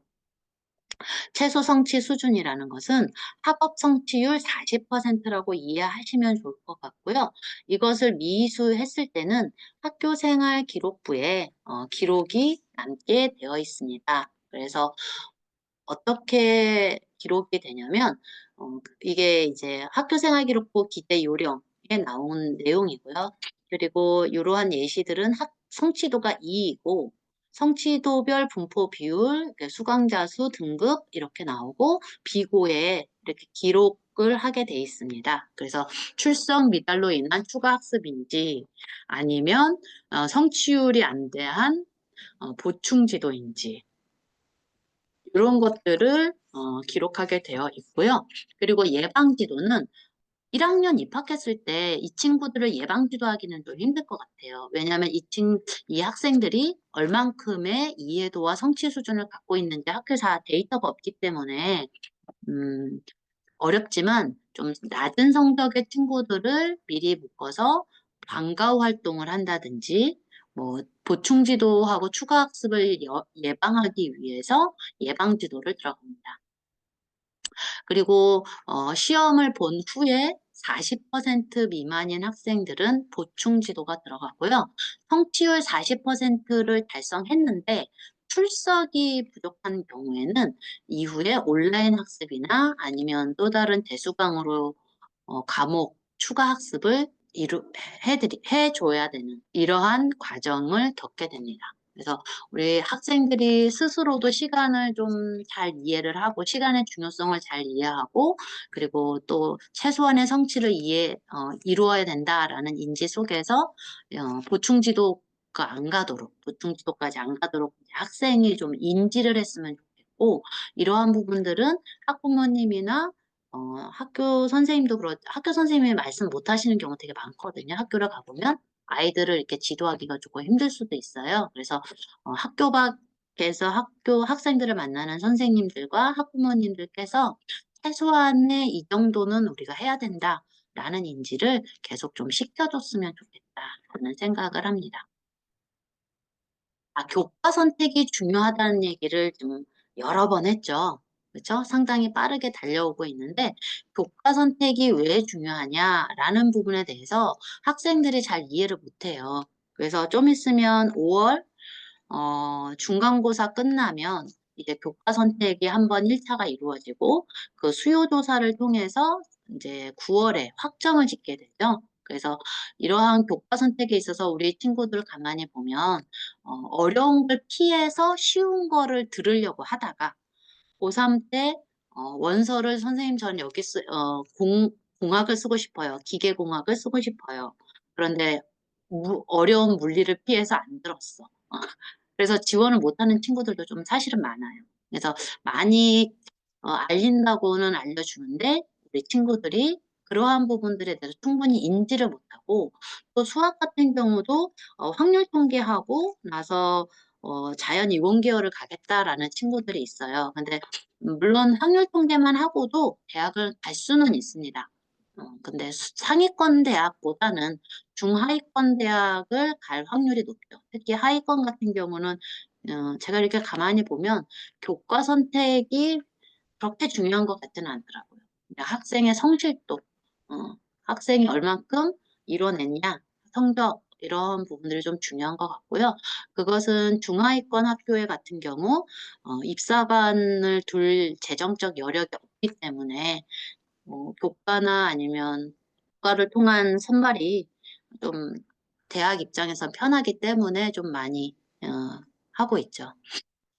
A: 최소 성취 수준이라는 것은 학업 성취율 40%라고 이해하시면 좋을 것 같고요. 이것을 미수했을 때는 학교생활 기록부에 기록이 남게 되어 있습니다. 그래서 어떻게 기록이 되냐면 이게 이제 학교생활 기록부 기재 요령에 나온 내용이고요. 그리고 이러한 예시들은 성취도가 2이고 성취도별 분포 비율, 수강자 수, 등급 이렇게 나오고 비고에 이렇게 기록을 하게 돼 있습니다. 그래서 출석 미달로 인한 추가 학습인지 아니면 성취율이 안 대한 보충 지도인지 이런 것들을 기록하게 되어 있고요. 그리고 예방지도는 1학년 입학했을 때 이 친구들을 예방지도하기는 좀 힘들 것 같아요. 왜냐하면 이 학생들이 얼만큼의 이해도와 성취 수준을 갖고 있는지 학교에서 데이터가 없기 때문에 음, 어렵지만 좀 낮은 성적의 친구들을 미리 묶어서 방과후 활동을 한다든지 뭐 보충 지도하고 추가 학습을 예방하기 위해서 예방 지도를 들어갑니다. 그리고 시험을 본 후에 40% 미만인 학생들은 보충 지도가 들어가고요. 성취율 40%를 달성했는데 출석이 부족한 경우에는 이후에 온라인 학습이나 아니면 또 다른 대수강으로 과목 추가 학습을 해줘야 되는 이러한 과정을 겪게 됩니다. 그래서 우리 학생들이 스스로도 시간을 좀 잘 이해를 하고 시간의 중요성을 잘 이해하고 그리고 또 최소한의 성취를 이루어야 된다라는 인지 속에서 보충지도까지 안 가도록 학생이 좀 인지를 했으면 좋겠고 있고 이러한 부분들은 학부모님이나 학교 선생님도 학교 선생님이 말씀 못 하시는 경우 되게 많거든요. 학교를 가보면 아이들을 이렇게 지도하기가 조금 힘들 수도 있어요. 그래서 학교 밖에서 학교 학생들을 만나는 선생님들과 학부모님들께서 최소한의 이 정도는 우리가 해야 된다라는 인지를 계속 좀 시켜줬으면 좋겠다라는 생각을 합니다. 교과 선택이 중요하다는 얘기를 좀 여러 번 했죠. 그렇죠? 상당히 빠르게 달려오고 있는데 교과 선택이 왜 중요하냐라는 부분에 대해서 학생들이 잘 이해를 못해요. 그래서 좀 있으면 5월 중간고사 끝나면 이제 교과 선택이 한번 1차가 이루어지고 그 수요 조사를 통해서 이제 9월에 확정을 짓게 되죠. 그래서 이러한 교과 선택에 있어서 우리 친구들 가만히 보면 어려운 걸 피해서 쉬운 거를 들으려고 하다가 고3 때 원서를 선생님 전 여기 공학을 쓰고 싶어요. 기계공학을 쓰고 싶어요. 그런데 어려운 물리를 피해서 안 들었어. 그래서 지원을 못하는 친구들도 좀 사실은 많아요. 그래서 많이 알린다고는 알려주는데 우리 친구들이 그러한 부분들에 대해서 충분히 인지를 못하고 또 수학 같은 경우도 확률 통계하고 나서 자연 이공 계열을 가겠다라는 친구들이 있어요. 근데 물론 확률 통계만 하고도 대학을 갈 수는 있습니다. 근데 상위권 대학보다는 중하위권 대학을 갈 확률이 높죠. 특히 하위권 같은 경우는 제가 이렇게 가만히 보면 교과 선택이 그렇게 중요한 것 같지는 않더라고요. 그냥 학생의 성실도, 학생이 얼만큼 이뤄냈냐, 성적 이런 부분들이 좀 중요한 것 같고요. 그것은 중하위권 학교에 같은 경우 입사반을 둘 재정적 여력이 없기 때문에 교과나 아니면 교과를 통한 선발이 좀 대학 입장에서 편하기 때문에 좀 많이 하고 있죠.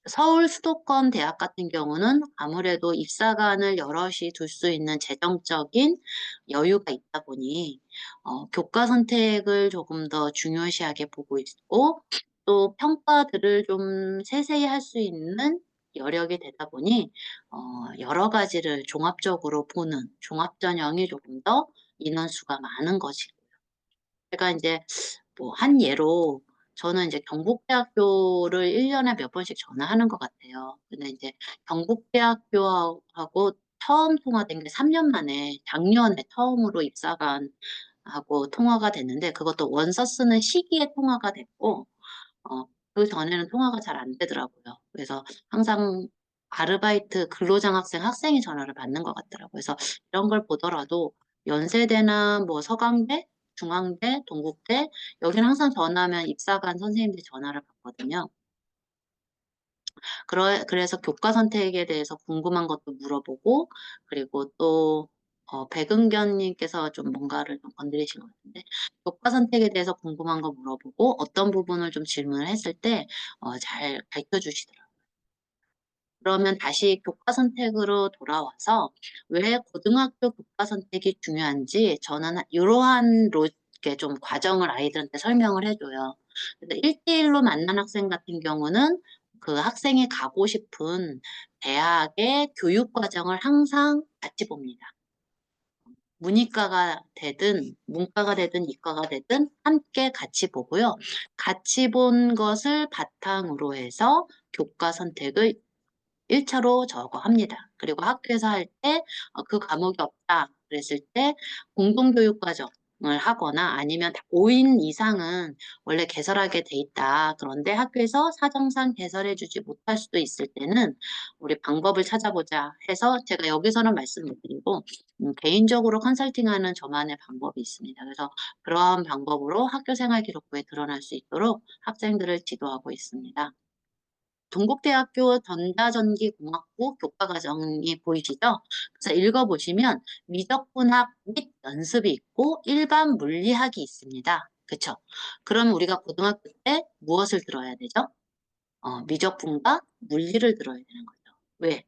A: 서울 수도권 대학 같은 경우는 아무래도 입사관을 여럿이 둘 수 있는 재정적인 여유가 있다 보니 교과 선택을 조금 더 중요시하게 보고 있고 또 평가들을 좀 세세히 할 수 있는 여력이 되다 보니 여러 가지를 종합적으로 보는 종합전형이 조금 더 인원수가 많은 것이고 제가 이제 뭐 한 예로 저는 이제 경북대학교를 1년에 몇 번씩 전화하는 것 같아요. 근데 이제 경북대학교하고 처음 통화된 게 3년 만에 작년에 처음으로 입사관하고 통화가 됐는데 그것도 원서 쓰는 시기에 통화가 됐고 어, 그 전에는 통화가 잘 안 되더라고요. 그래서 항상 아르바이트 근로장학생 학생이 전화를 받는 것 같더라고요. 그래서 이런 걸 보더라도 연세대나 뭐 서강대, 중앙대, 동국대 여기는 항상 전화하면 입사관 선생님들이 전화를 받거든요. 그래서 교과 선택에 대해서 궁금한 것도 물어보고 그리고 또 백은견님께서 좀 뭔가를 좀 건드리신 것 같은데 교과 선택에 대해서 궁금한 거 물어보고 어떤 부분을 좀 질문을 했을 때 잘 가르쳐 주시더라고요. 그러면 다시 교과 선택으로 돌아와서 왜 고등학교 교과 선택이 중요한지 저는 이러한 이렇게 좀 과정을 아이들한테 설명을 해줘요. 그래서 1대1로 만난 학생 같은 경우는 그 학생이 가고 싶은 대학의 교육 과정을 항상 같이 봅니다. 문이과가 되든 문과가 되든 이과가 되든 함께 같이 보고요. 같이 본 것을 바탕으로 해서 교과 선택을 1차로 저거 합니다. 그리고 학교에서 할 때 그 과목이 없다 그랬을 때 공동교육 과정을 하거나 아니면 5인 이상은 원래 개설하게 돼 있다. 그런데 학교에서 사정상 개설해주지 못할 수도 있을 때는 우리 방법을 찾아보자 해서 제가 여기서는 말씀 못 드리고 개인적으로 컨설팅하는 저만의 방법이 있습니다. 그래서 그러한 방법으로 학교 생활 기록부에 드러날 수 있도록 학생들을 지도하고 있습니다. 동국대학교 전자전기공학부 교과과정이 보이시죠? 그래서 읽어보시면 미적분학 및 연습이 있고 일반 물리학이 있습니다. 그렇죠? 그럼 우리가 고등학교 때 무엇을 들어야 되죠? 미적분과 물리를 들어야 되는 거죠. 왜?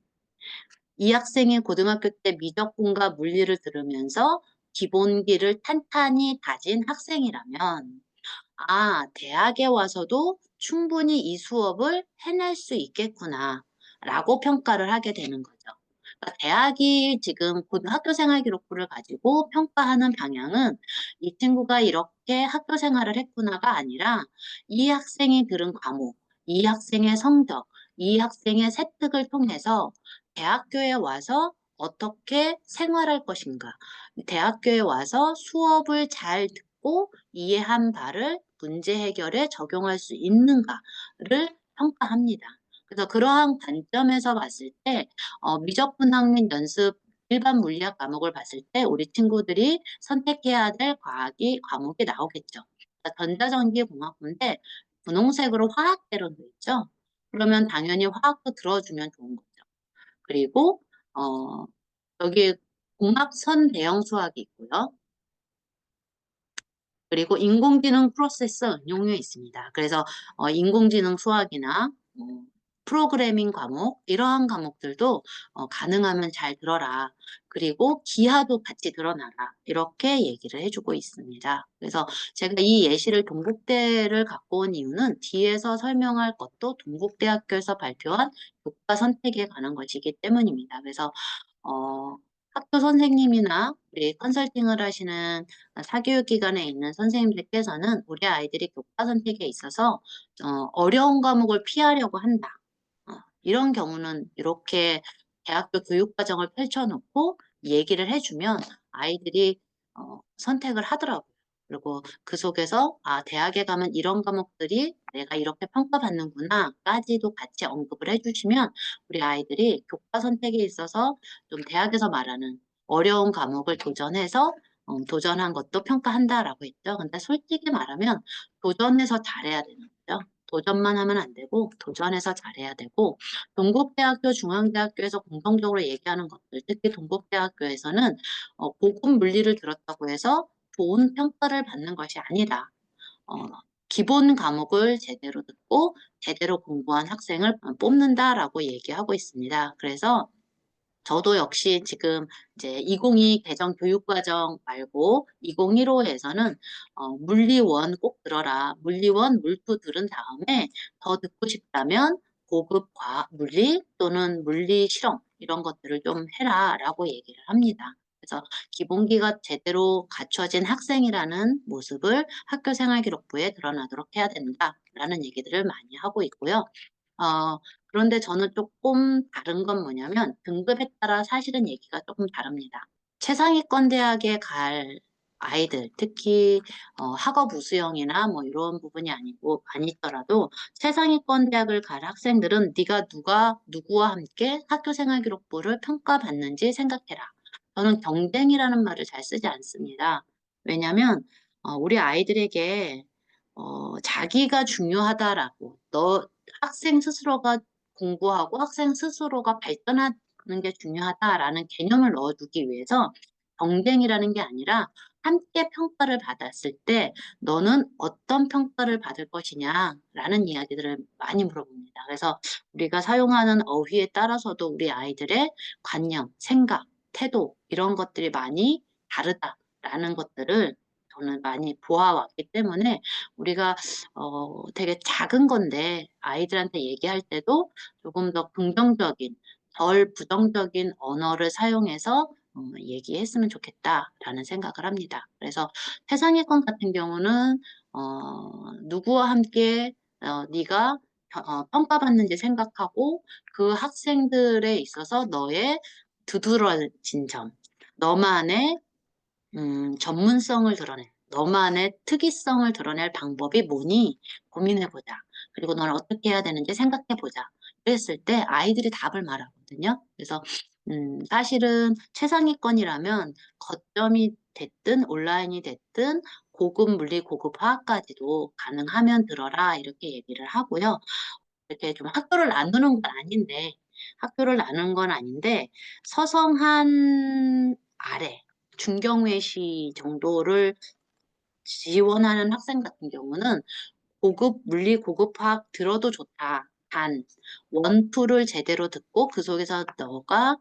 A: 이 학생이 고등학교 때 미적분과 물리를 들으면서 기본기를 탄탄히 다진 학생이라면 대학에 와서도 충분히 이 수업을 해낼 수 있겠구나. 라고 평가를 하게 되는 거죠. 그러니까 대학이 지금 학교 생활 기록부를 가지고 평가하는 방향은 이 친구가 이렇게 학교 생활을 했구나가 아니라 이 학생이 들은 과목, 이 학생의 성적, 이 학생의 세특을 통해서 대학교에 와서 어떻게 생활할 것인가, 대학교에 와서 수업을 잘 듣고 이해한 바를 문제 해결에 적용할 수 있는가를 평가합니다. 그래서 그러한 관점에서 봤을 때 미적분 학민 연습 일반 물리학 과목을 봤을 때 우리 친구들이 선택해야 될 과목이 나오겠죠. 그러니까 전자전기공학부인데 분홍색으로 화학개론도 있죠. 그러면 당연히 화학도 들어주면 좋은 거죠. 그리고 어, 여기 공학선 대형 수학이 있고요. 그리고 인공지능 프로세서 응용이 있습니다. 그래서 인공지능 수학이나 프로그래밍 과목 이러한 과목들도 가능하면 잘 들어라. 그리고 기하도 같이 들어놔라. 이렇게 얘기를 해주고 있습니다. 그래서 제가 이 예시를 동국대를 갖고 온 이유는 뒤에서 설명할 것도 동국대학교에서 발표한 교과 선택에 관한 것이기 때문입니다. 그래서 어, 학교 선생님이나 우리 컨설팅을 하시는 사교육기관에 있는 선생님들께서는 우리 아이들이 교과 선택에 있어서 어려운 과목을 피하려고 한다. 이런 경우는 이렇게 대학교 교육과정을 펼쳐놓고 얘기를 해주면 아이들이 선택을 하더라고요. 그리고 그 속에서 대학에 가면 이런 과목들이 내가 이렇게 평가받는구나까지도 같이 언급을 해주시면 우리 아이들이 교과 선택에 있어서 좀 대학에서 말하는 어려운 과목을 도전해서 도전한 것도 평가한다라고 했죠. 근데 솔직히 말하면 도전해서 잘해야 되는 거죠. 도전만 하면 안 되고 도전해서 잘해야 되고 동국대학교, 중앙대학교에서 공통적으로 얘기하는 것들, 특히 동국대학교에서는 고급 물리를 들었다고 해서 좋은 평가를 받는 것이 아니다. 어, 기본 과목을 제대로 듣고 제대로 공부한 학생을 뽑는다라고 얘기하고 있습니다. 그래서 저도 역시 지금 이제 2022 개정 교육과정 말고 2015에서는 물리원 꼭 들어라. 물리원, 물투 들은 다음에 더 듣고 싶다면 고급 과학 물리 또는 물리 실험 이런 것들을 좀 해라라고 얘기를 합니다. 그래서 기본기가 제대로 갖춰진 학생이라는 모습을 학교 생활 기록부에 드러나도록 해야 된다라는 얘기들을 많이 하고 있고요. 그런데 저는 조금 다른 건 뭐냐면 등급에 따라 사실은 얘기가 조금 다릅니다. 최상위권 대학에 갈 아이들, 특히 학업 우수형이나 뭐 이런 부분이 아니더라도 최상위권 대학을 갈 학생들은 네가 누구와 함께 학교 생활 기록부를 평가받는지 생각해라. 저는 경쟁이라는 말을 잘 쓰지 않습니다. 왜냐하면 우리 아이들에게 자기가 중요하다라고 학생 스스로가 공부하고 학생 스스로가 발전하는 게 중요하다라는 개념을 넣어두기 위해서 경쟁이라는 게 아니라 함께 평가를 받았을 때 너는 어떤 평가를 받을 것이냐라는 이야기들을 많이 물어봅니다. 그래서 우리가 사용하는 어휘에 따라서도 우리 아이들의 관념, 생각, 태도 이런 것들이 많이 다르다라는 것들을 저는 많이 보아왔기 때문에 우리가 되게 작은 건데 아이들한테 얘기할 때도 조금 더 긍정적인, 덜 부정적인 언어를 사용해서 얘기했으면 좋겠다라는 생각을 합니다. 그래서 최상위권 같은 경우는 누구와 함께 네가 평가받는지 생각하고 그 학생들에 있어서 너의 두드러진 점, 너만의 전문성을 드러내. 너만의 특이성을 드러낼 방법이 뭐니? 고민해보자. 그리고 넌 어떻게 해야 되는지 생각해보자. 그랬을 때 아이들이 답을 말하거든요. 그래서 사실은 최상위권이라면 거점이 됐든 온라인이 됐든 고급 물리, 고급 화학까지도 가능하면 들어라 이렇게 얘기를 하고요. 이렇게 좀 학교를 나누는 건 아닌데 서성한 아래 중경외시 정도를 지원하는 학생 같은 경우는 고급 물리, 고급 화학 들어도 좋다. 단, 원투를 제대로 듣고 그 속에서 너가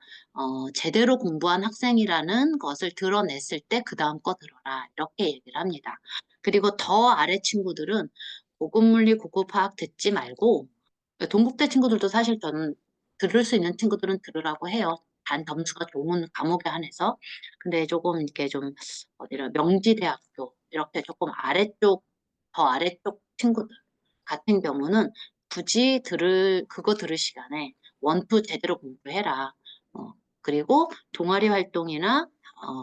A: 제대로 공부한 학생이라는 것을 드러냈을 때 그 다음 거 들어라. 이렇게 얘기를 합니다. 그리고 더 아래 친구들은 고급 물리, 고급 화학 듣지 말고 동국대 친구들도 사실 저는 들을 수 있는 친구들은 들으라고 해요. 단 점수가 좋은 과목에 한해서. 근데 조금 이렇게 좀 어디라 명지대학교 이렇게 조금 아래쪽 더 아래쪽 친구들 같은 경우는 굳이 그거 들을 시간에 원투 제대로 공부해라. 그리고 동아리 활동이나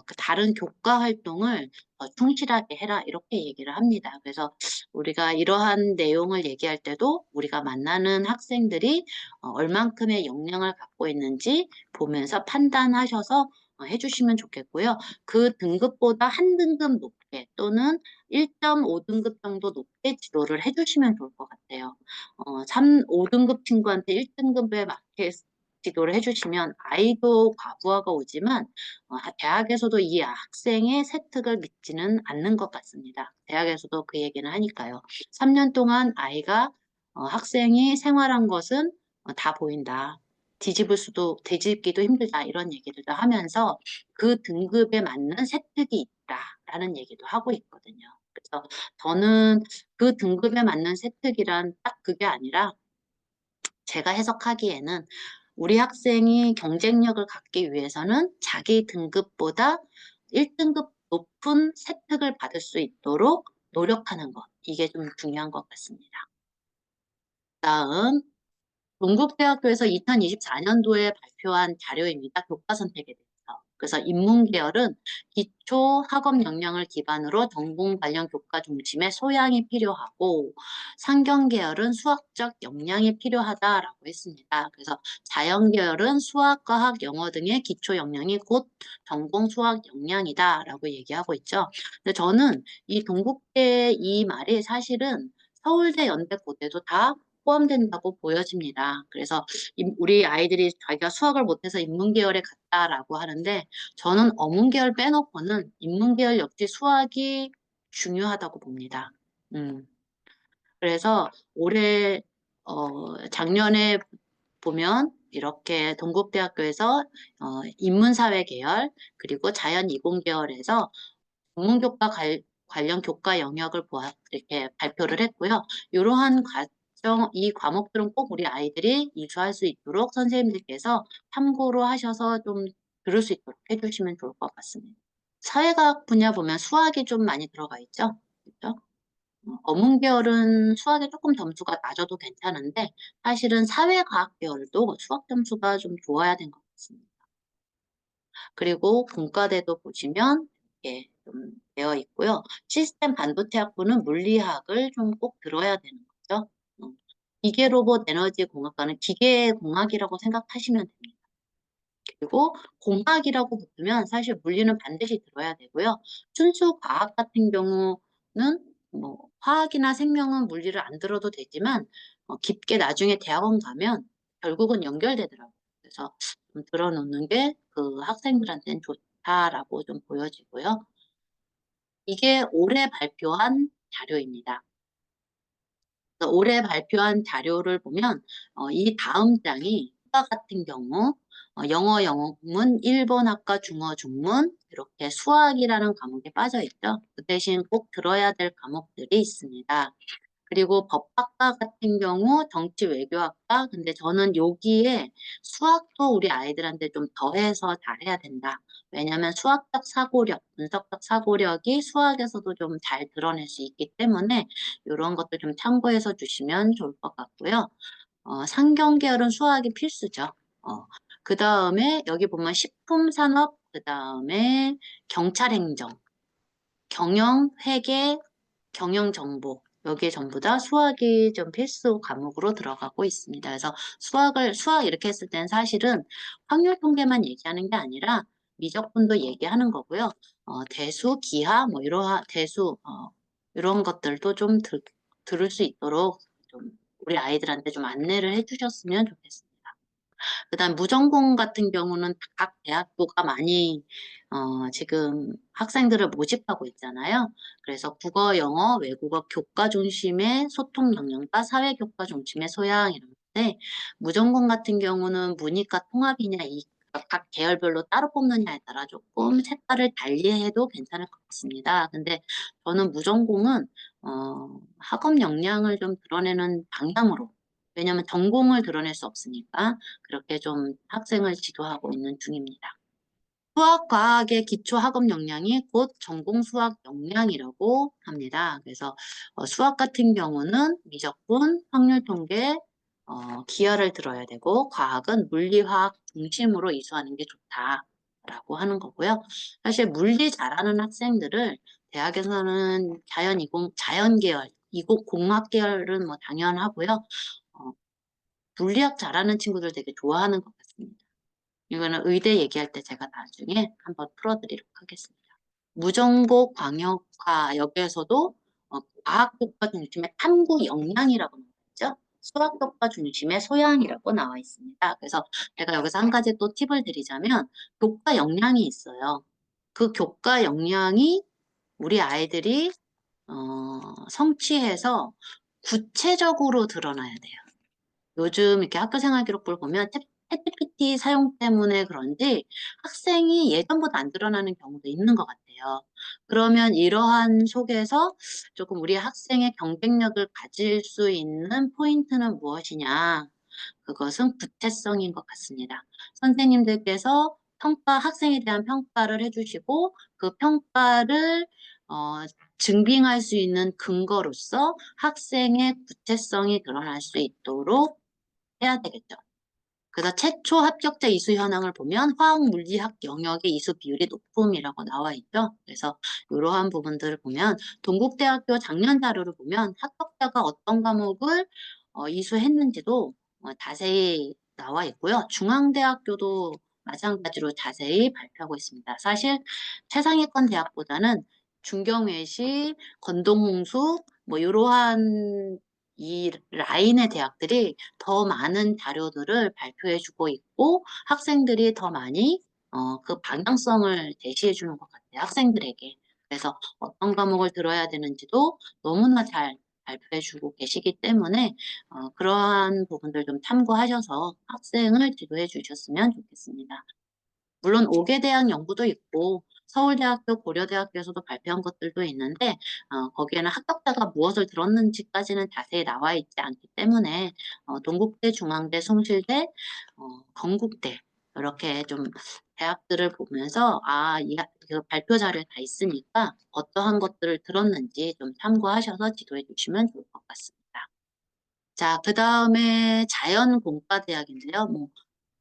A: 그 다른 교과 활동을 충실하게 해라. 이렇게 얘기를 합니다. 그래서 우리가 이러한 내용을 얘기할 때도 우리가 만나는 학생들이 얼만큼의 역량을 갖고 있는지 보면서 판단하셔서 해주시면 좋겠고요. 그 등급보다 한 등급 높게 또는 1.5등급 정도 높게 지도를 해주시면 좋을 것 같아요. 5등급 친구한테 1등급에 맞게 지도를 해주시면 아이도 과부하가 오지만 대학에서도 이 학생의 세특을 믿지는 않는 것 같습니다. 대학에서도 그 얘기는 하니까요. 3년 동안 아이가 학생이 생활한 것은 다 보인다. 뒤집기도 힘들다. 이런 얘기들도 하면서 그 등급에 맞는 세특이 있다라는 얘기도 하고 있거든요. 그래서 저는 그 등급에 맞는 세특이란 딱 그게 아니라 제가 해석하기에는 우리 학생이 경쟁력을 갖기 위해서는 자기 등급보다 1등급 높은 세특을 받을 수 있도록 노력하는 것. 이게 좀 중요한 것 같습니다. 다음, 동국대학교에서 2024년도에 발표한 자료입니다. 교과 선택에 대해서. 그래서 인문계열은 기초 학업 역량을 기반으로 전공 관련 교과 중심의 소양이 필요하고 상경계열은 수학적 역량이 필요하다라고 했습니다. 그래서 자연계열은 수학, 과학, 영어 등의 기초 역량이 곧 전공 수학 역량이다라고 얘기하고 있죠. 근데 저는 이 동국대 이 말이 사실은 서울대, 연대, 고대도 다 포함된다고 보여집니다. 그래서 우리 아이들이 자기가 수학을 못해서 인문계열에 갔다라고 하는데 저는 어문계열 빼놓고는 인문계열 역시 수학이 중요하다고 봅니다. 그래서 올해 작년에 보면 이렇게 동국대학교에서 인문사회 계열 그리고 자연이공 계열에서 전문교과 관련 교과 영역을 이렇게 발표를 했고요. 이러한 이 과목들은 꼭 우리 아이들이 이수할 수 있도록 선생님들께서 참고로 하셔서 좀 들을 수 있도록 해주시면 좋을 것 같습니다. 사회과학 분야 보면 수학이 좀 많이 들어가 있죠. 그렇죠? 어문 계열은 수학에 조금 점수가 낮아도 괜찮은데 사실은 사회과학 계열도 수학 점수가 좀 좋아야 되는 것 같습니다. 그리고 공과대도 보시면 이렇게 좀 되어 있고요. 시스템 반도체 학부는 물리학을 좀 꼭 들어야 되는 거죠. 기계 로봇 에너지 공학과는 기계공학이라고 생각하시면 됩니다. 그리고 공학이라고 붙으면 사실 물리는 반드시 들어야 되고요. 순수 과학 같은 경우는 뭐 화학이나 생명은 물리를 안 들어도 되지만 깊게 나중에 대학원 가면 결국은 연결되더라고요. 그래서 좀 들어놓는 게 그 학생들한테는 좋다라고 좀 보여지고요. 이게 올해 발표한 자료입니다. 올해 발표한 자료를 보면 이 다음 장이 수학 같은 경우 영어, 영문, 일본학과, 중어, 중문 이렇게 수학이라는 과목에 빠져 있죠. 그 대신 꼭 들어야 될 과목들이 있습니다. 그리고 법학과 같은 경우 정치 외교학과 근데 저는 여기에 수학도 우리 아이들한테 좀 더해서 잘해야 된다. 왜냐하면 수학적 사고력, 분석적 사고력이 수학에서도 좀 잘 드러낼 수 있기 때문에 이런 것도 좀 참고해서 주시면 좋을 것 같고요. 상경 계열은 수학이 필수죠. 그 다음에 여기 보면 식품산업, 그 다음에 경찰행정, 경영, 회계, 경영정보 여기에 전부 다 수학이 좀 필수 과목으로 들어가고 있습니다. 그래서 수학 이렇게 했을 땐 사실은 확률 통계만 얘기하는 게 아니라 미적분도 얘기하는 거고요. 대수, 기하, 뭐 이런 것들도 좀 들을 수 있도록 좀 우리 아이들한테 좀 안내를 해주셨으면 좋겠습니다. 그다음 무전공 같은 경우는 각 대학교가 많이 지금 학생들을 모집하고 있잖아요. 그래서 국어, 영어, 외국어 교과 중심의 소통 역량과 사회 교과 중심의 소양 이런데 무전공 같은 경우는 문이과 통합이냐 각 계열별로 따로 뽑느냐에 따라 조금 색깔을 달리해도 괜찮을 것 같습니다. 근데 저는 무전공은 학업 역량을 좀 드러내는 방향으로 왜냐하면 전공을 드러낼 수 없으니까 그렇게 좀 학생을 지도하고 있는 중입니다. 수학, 과학의 기초 학업 역량이 곧 전공 수학 역량이라고 합니다. 그래서 수학 같은 경우는 미적분, 확률 통계, 기하를 들어야 되고 과학은 물리, 화학 중심으로 이수하는 게 좋다라고 하는 거고요. 사실 물리 잘하는 학생들을 대학에서는 자연, 이공, 자연 계열, 이공, 공학 계열은 뭐 당연하고요. 어, 물리학 잘하는 친구들 되게 좋아하는 것 같습니다. 이거는 의대 얘기할 때 제가 나중에 한번 풀어드리도록 하겠습니다. 무정보 광역화 여기에서도 과학 교과 중심의 탐구 역량이라고 나와 있죠. 수학 교과 중심의 소양이라고 나와 있습니다. 그래서 제가 여기서 한 가지 또 팁을 드리자면 교과 역량이 있어요. 그 교과 역량이 우리 아이들이 성취해서 구체적으로 드러나야 돼요. 요즘 이렇게 학교생활 기록부를 보면 챗GPT 사용 때문에 그런지 학생이 예전보다 안 드러나는 경우도 있는 것 같아요. 그러면 이러한 속에서 조금 우리 학생의 경쟁력을 가질 수 있는 포인트는 무엇이냐? 그것은 구체성인 것 같습니다. 선생님들께서 학생에 대한 평가를 해주시고 그 평가를 증빙할 수 있는 근거로서 학생의 구체성이 드러날 수 있도록 해야 되겠죠. 그래서 최초 합격자 이수 현황을 보면 화학 물리학 영역의 이수 비율이 높음이라고 나와 있죠. 그래서 이러한 부분들을 보면 동국대학교 작년 자료를 보면 합격자가 어떤 과목을 이수했는지도 자세히 나와 있고요. 중앙대학교도 마찬가지로 자세히 발표하고 있습니다. 사실 최상위권 대학보다는 중경외시, 건동홍수 뭐 이러한 이 라인의 대학들이 더 많은 자료들을 발표해주고 있고 학생들이 더 많이 그 방향성을 제시해 주는 것 같아요. 학생들에게. 그래서 어떤 과목을 들어야 되는지도 너무나 잘 발표해주고 계시기 때문에 그러한 부분들 좀 참고하셔서 학생을 지도해 주셨으면 좋겠습니다. 물론 5개 대학 연구도 있고 서울대학교, 고려대학교에서도 발표한 것들도 있는데 거기에는 합격자가 무엇을 들었는지까지는 자세히 나와 있지 않기 때문에 동국대, 중앙대, 숭실대, 건국대 이렇게 좀 대학들을 보면서 그 발표 자료에 다 있으니까 어떠한 것들을 들었는지 좀 참고하셔서 지도해 주시면 좋을 것 같습니다. 자, 그 다음에 자연공과대학인데요. 뭐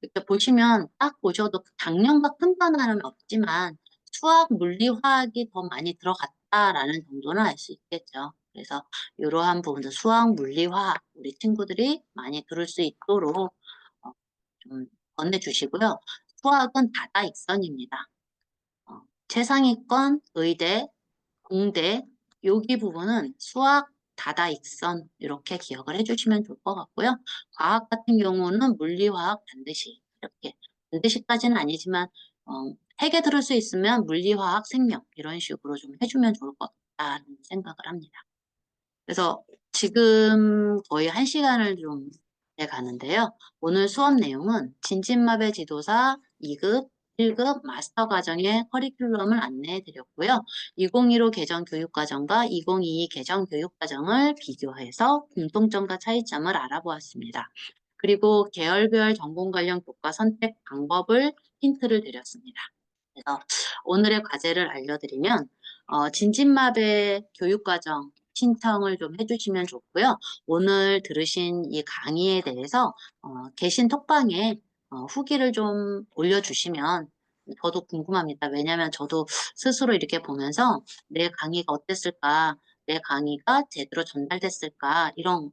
A: 이렇게 보시면 딱 보셔도 작년과 큰 변화는 없지만 수학, 물리, 화학이 더 많이 들어갔다라는 정도는 알 수 있겠죠. 그래서 이러한 부분도 수학, 물리, 화학 우리 친구들이 많이 들을 수 있도록 좀 건네주시고요. 수학은 다다익선입니다. 최상위권, 의대, 공대 여기 부분은 수학, 다다익선 이렇게 기억을 해주시면 좋을 것 같고요. 과학 같은 경우는 물리화학 반드시 이렇게 반드시까지는 아니지만 3개 들을 수 있으면 물리화학 생명 이런 식으로 좀 해주면 좋을 것 같다는 생각을 합니다. 그래서 지금 거의 1시간을 좀 돼가는데요. 오늘 수업 내용은 진진마배 지도사 2급, 1급 마스터 과정의 커리큘럼을 안내해 드렸고요. 2015 개정 교육과정과 2022 개정 교육과정을 비교해서 공통점과 차이점을 알아보았습니다. 그리고 계열별 전공 관련 교과 선택 방법을 힌트를 드렸습니다. 그래서 오늘의 과제를 알려드리면 진진마배 교육과정 신청을 좀 해주시면 좋고요. 오늘 들으신 이 강의에 대해서 계신 톡방에 후기를 좀 올려주시면 저도 궁금합니다. 왜냐하면 저도 스스로 이렇게 보면서 내 강의가 어땠을까, 내 강의가 제대로 전달됐을까 이런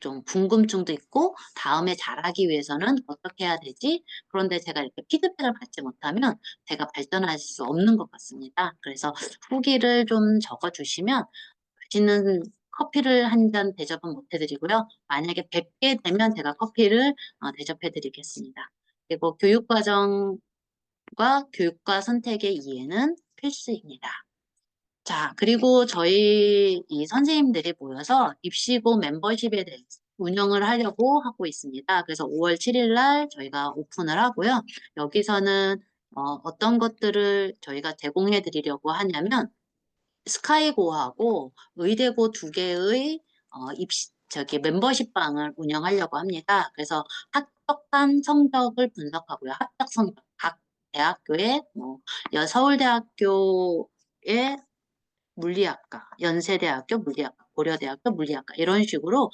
A: 좀 궁금증도 있고 다음에 잘하기 위해서는 어떻게 해야 되지? 그런데 제가 이렇게 피드백을 받지 못하면 제가 발전할 수 없는 것 같습니다. 그래서 후기를 좀 적어주시면 맛있는 커피를 한 잔 대접은 못 해드리고요. 만약에 뵙게 되면 제가 커피를 대접해드리겠습니다. 그리고 교육과정과 교육과 선택의 이해는 필수입니다. 자, 그리고 저희 이 선생님들이 모여서 입시고 멤버십에 대해서 운영을 하려고 하고 있습니다. 그래서 5월 7일 날 저희가 오픈을 하고요. 여기서는 어떤 것들을 저희가 제공해 드리려고 하냐면 스카이고하고 의대고 2개의 멤버십방을 운영하려고 합니다. 그래서 합격한 성적을 분석하고요. 합격 성적 각 대학교의 서울대학교의 물리학과, 연세대학교 물리학과, 고려대학교 물리학과 이런 식으로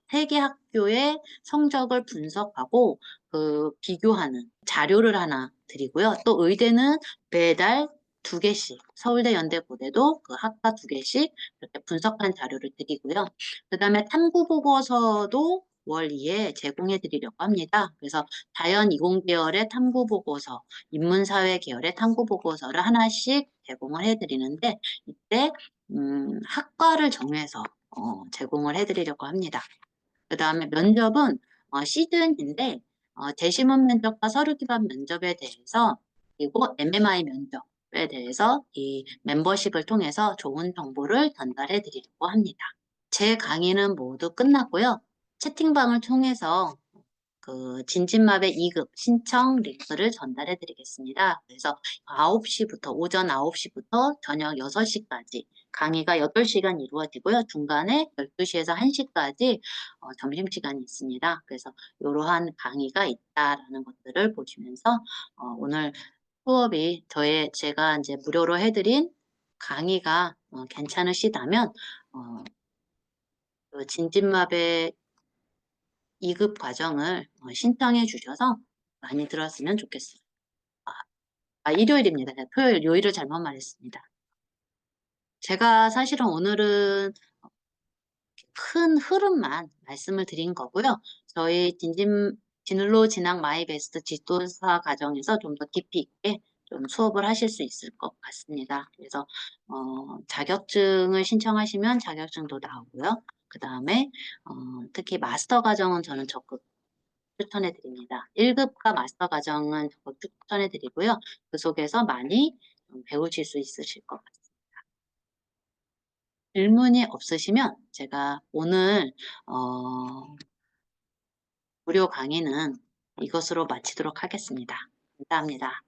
A: 세 개 학교의 성적을 분석하고 비교하는 자료를 하나 드리고요. 또 의대는 매달 2개씩, 서울대, 연대, 고대도 그 학과 2개씩 이렇게 분석한 자료를 드리고요. 그 다음에 탐구 보고서도 월 2에 제공해 드리려고 합니다. 그래서 자연 이공 계열의 탐구 보고서, 인문사회 계열의 탐구 보고서를 하나씩 제공을 해 드리는데 이때 학과를 정해서 제공을 해 드리려고 합니다. 그 다음에 면접은 시즌인데 재심원 면접과 서류 기반 면접에 대해서 그리고 MMI 면접에 대해서 이 멤버십을 통해서 좋은 정보를 전달해 드리려고 합니다. 제 강의는 모두 끝났고요. 채팅방을 통해서 진진마의 2급 신청 링크를 전달해 드리겠습니다. 그래서 오전 9시부터 저녁 6시까지 강의가 8시간 이루어지고요. 중간에 12시에서 1시까지 점심시간이 있습니다. 그래서 이러한 강의가 있다라는 것들을 보시면서 오늘 수업이 제가 이제 무료로 해드린 강의가 괜찮으시다면 진진마의 2급 과정을 신청해 주셔서 많이 들었으면 좋겠어요. 일요일입니다. 토요일, 요일을 잘못 말했습니다. 제가 사실은 오늘은 큰 흐름만 말씀을 드린 거고요. 저희 진로 진학 마이 베스트 지도사 과정에서 좀 더 깊이 있게 좀 수업을 하실 수 있을 것 같습니다. 그래서 자격증을 신청하시면 자격증도 나오고요. 그 다음에 특히 마스터 과정은 저는 적극 추천해 드립니다. 1급과 마스터 과정은 적극 추천해 드리고요. 그 속에서 많이 배우실 수 있으실 것 같습니다. 질문이 없으시면 제가 오늘 무료 강의는 이것으로 마치도록 하겠습니다. 감사합니다.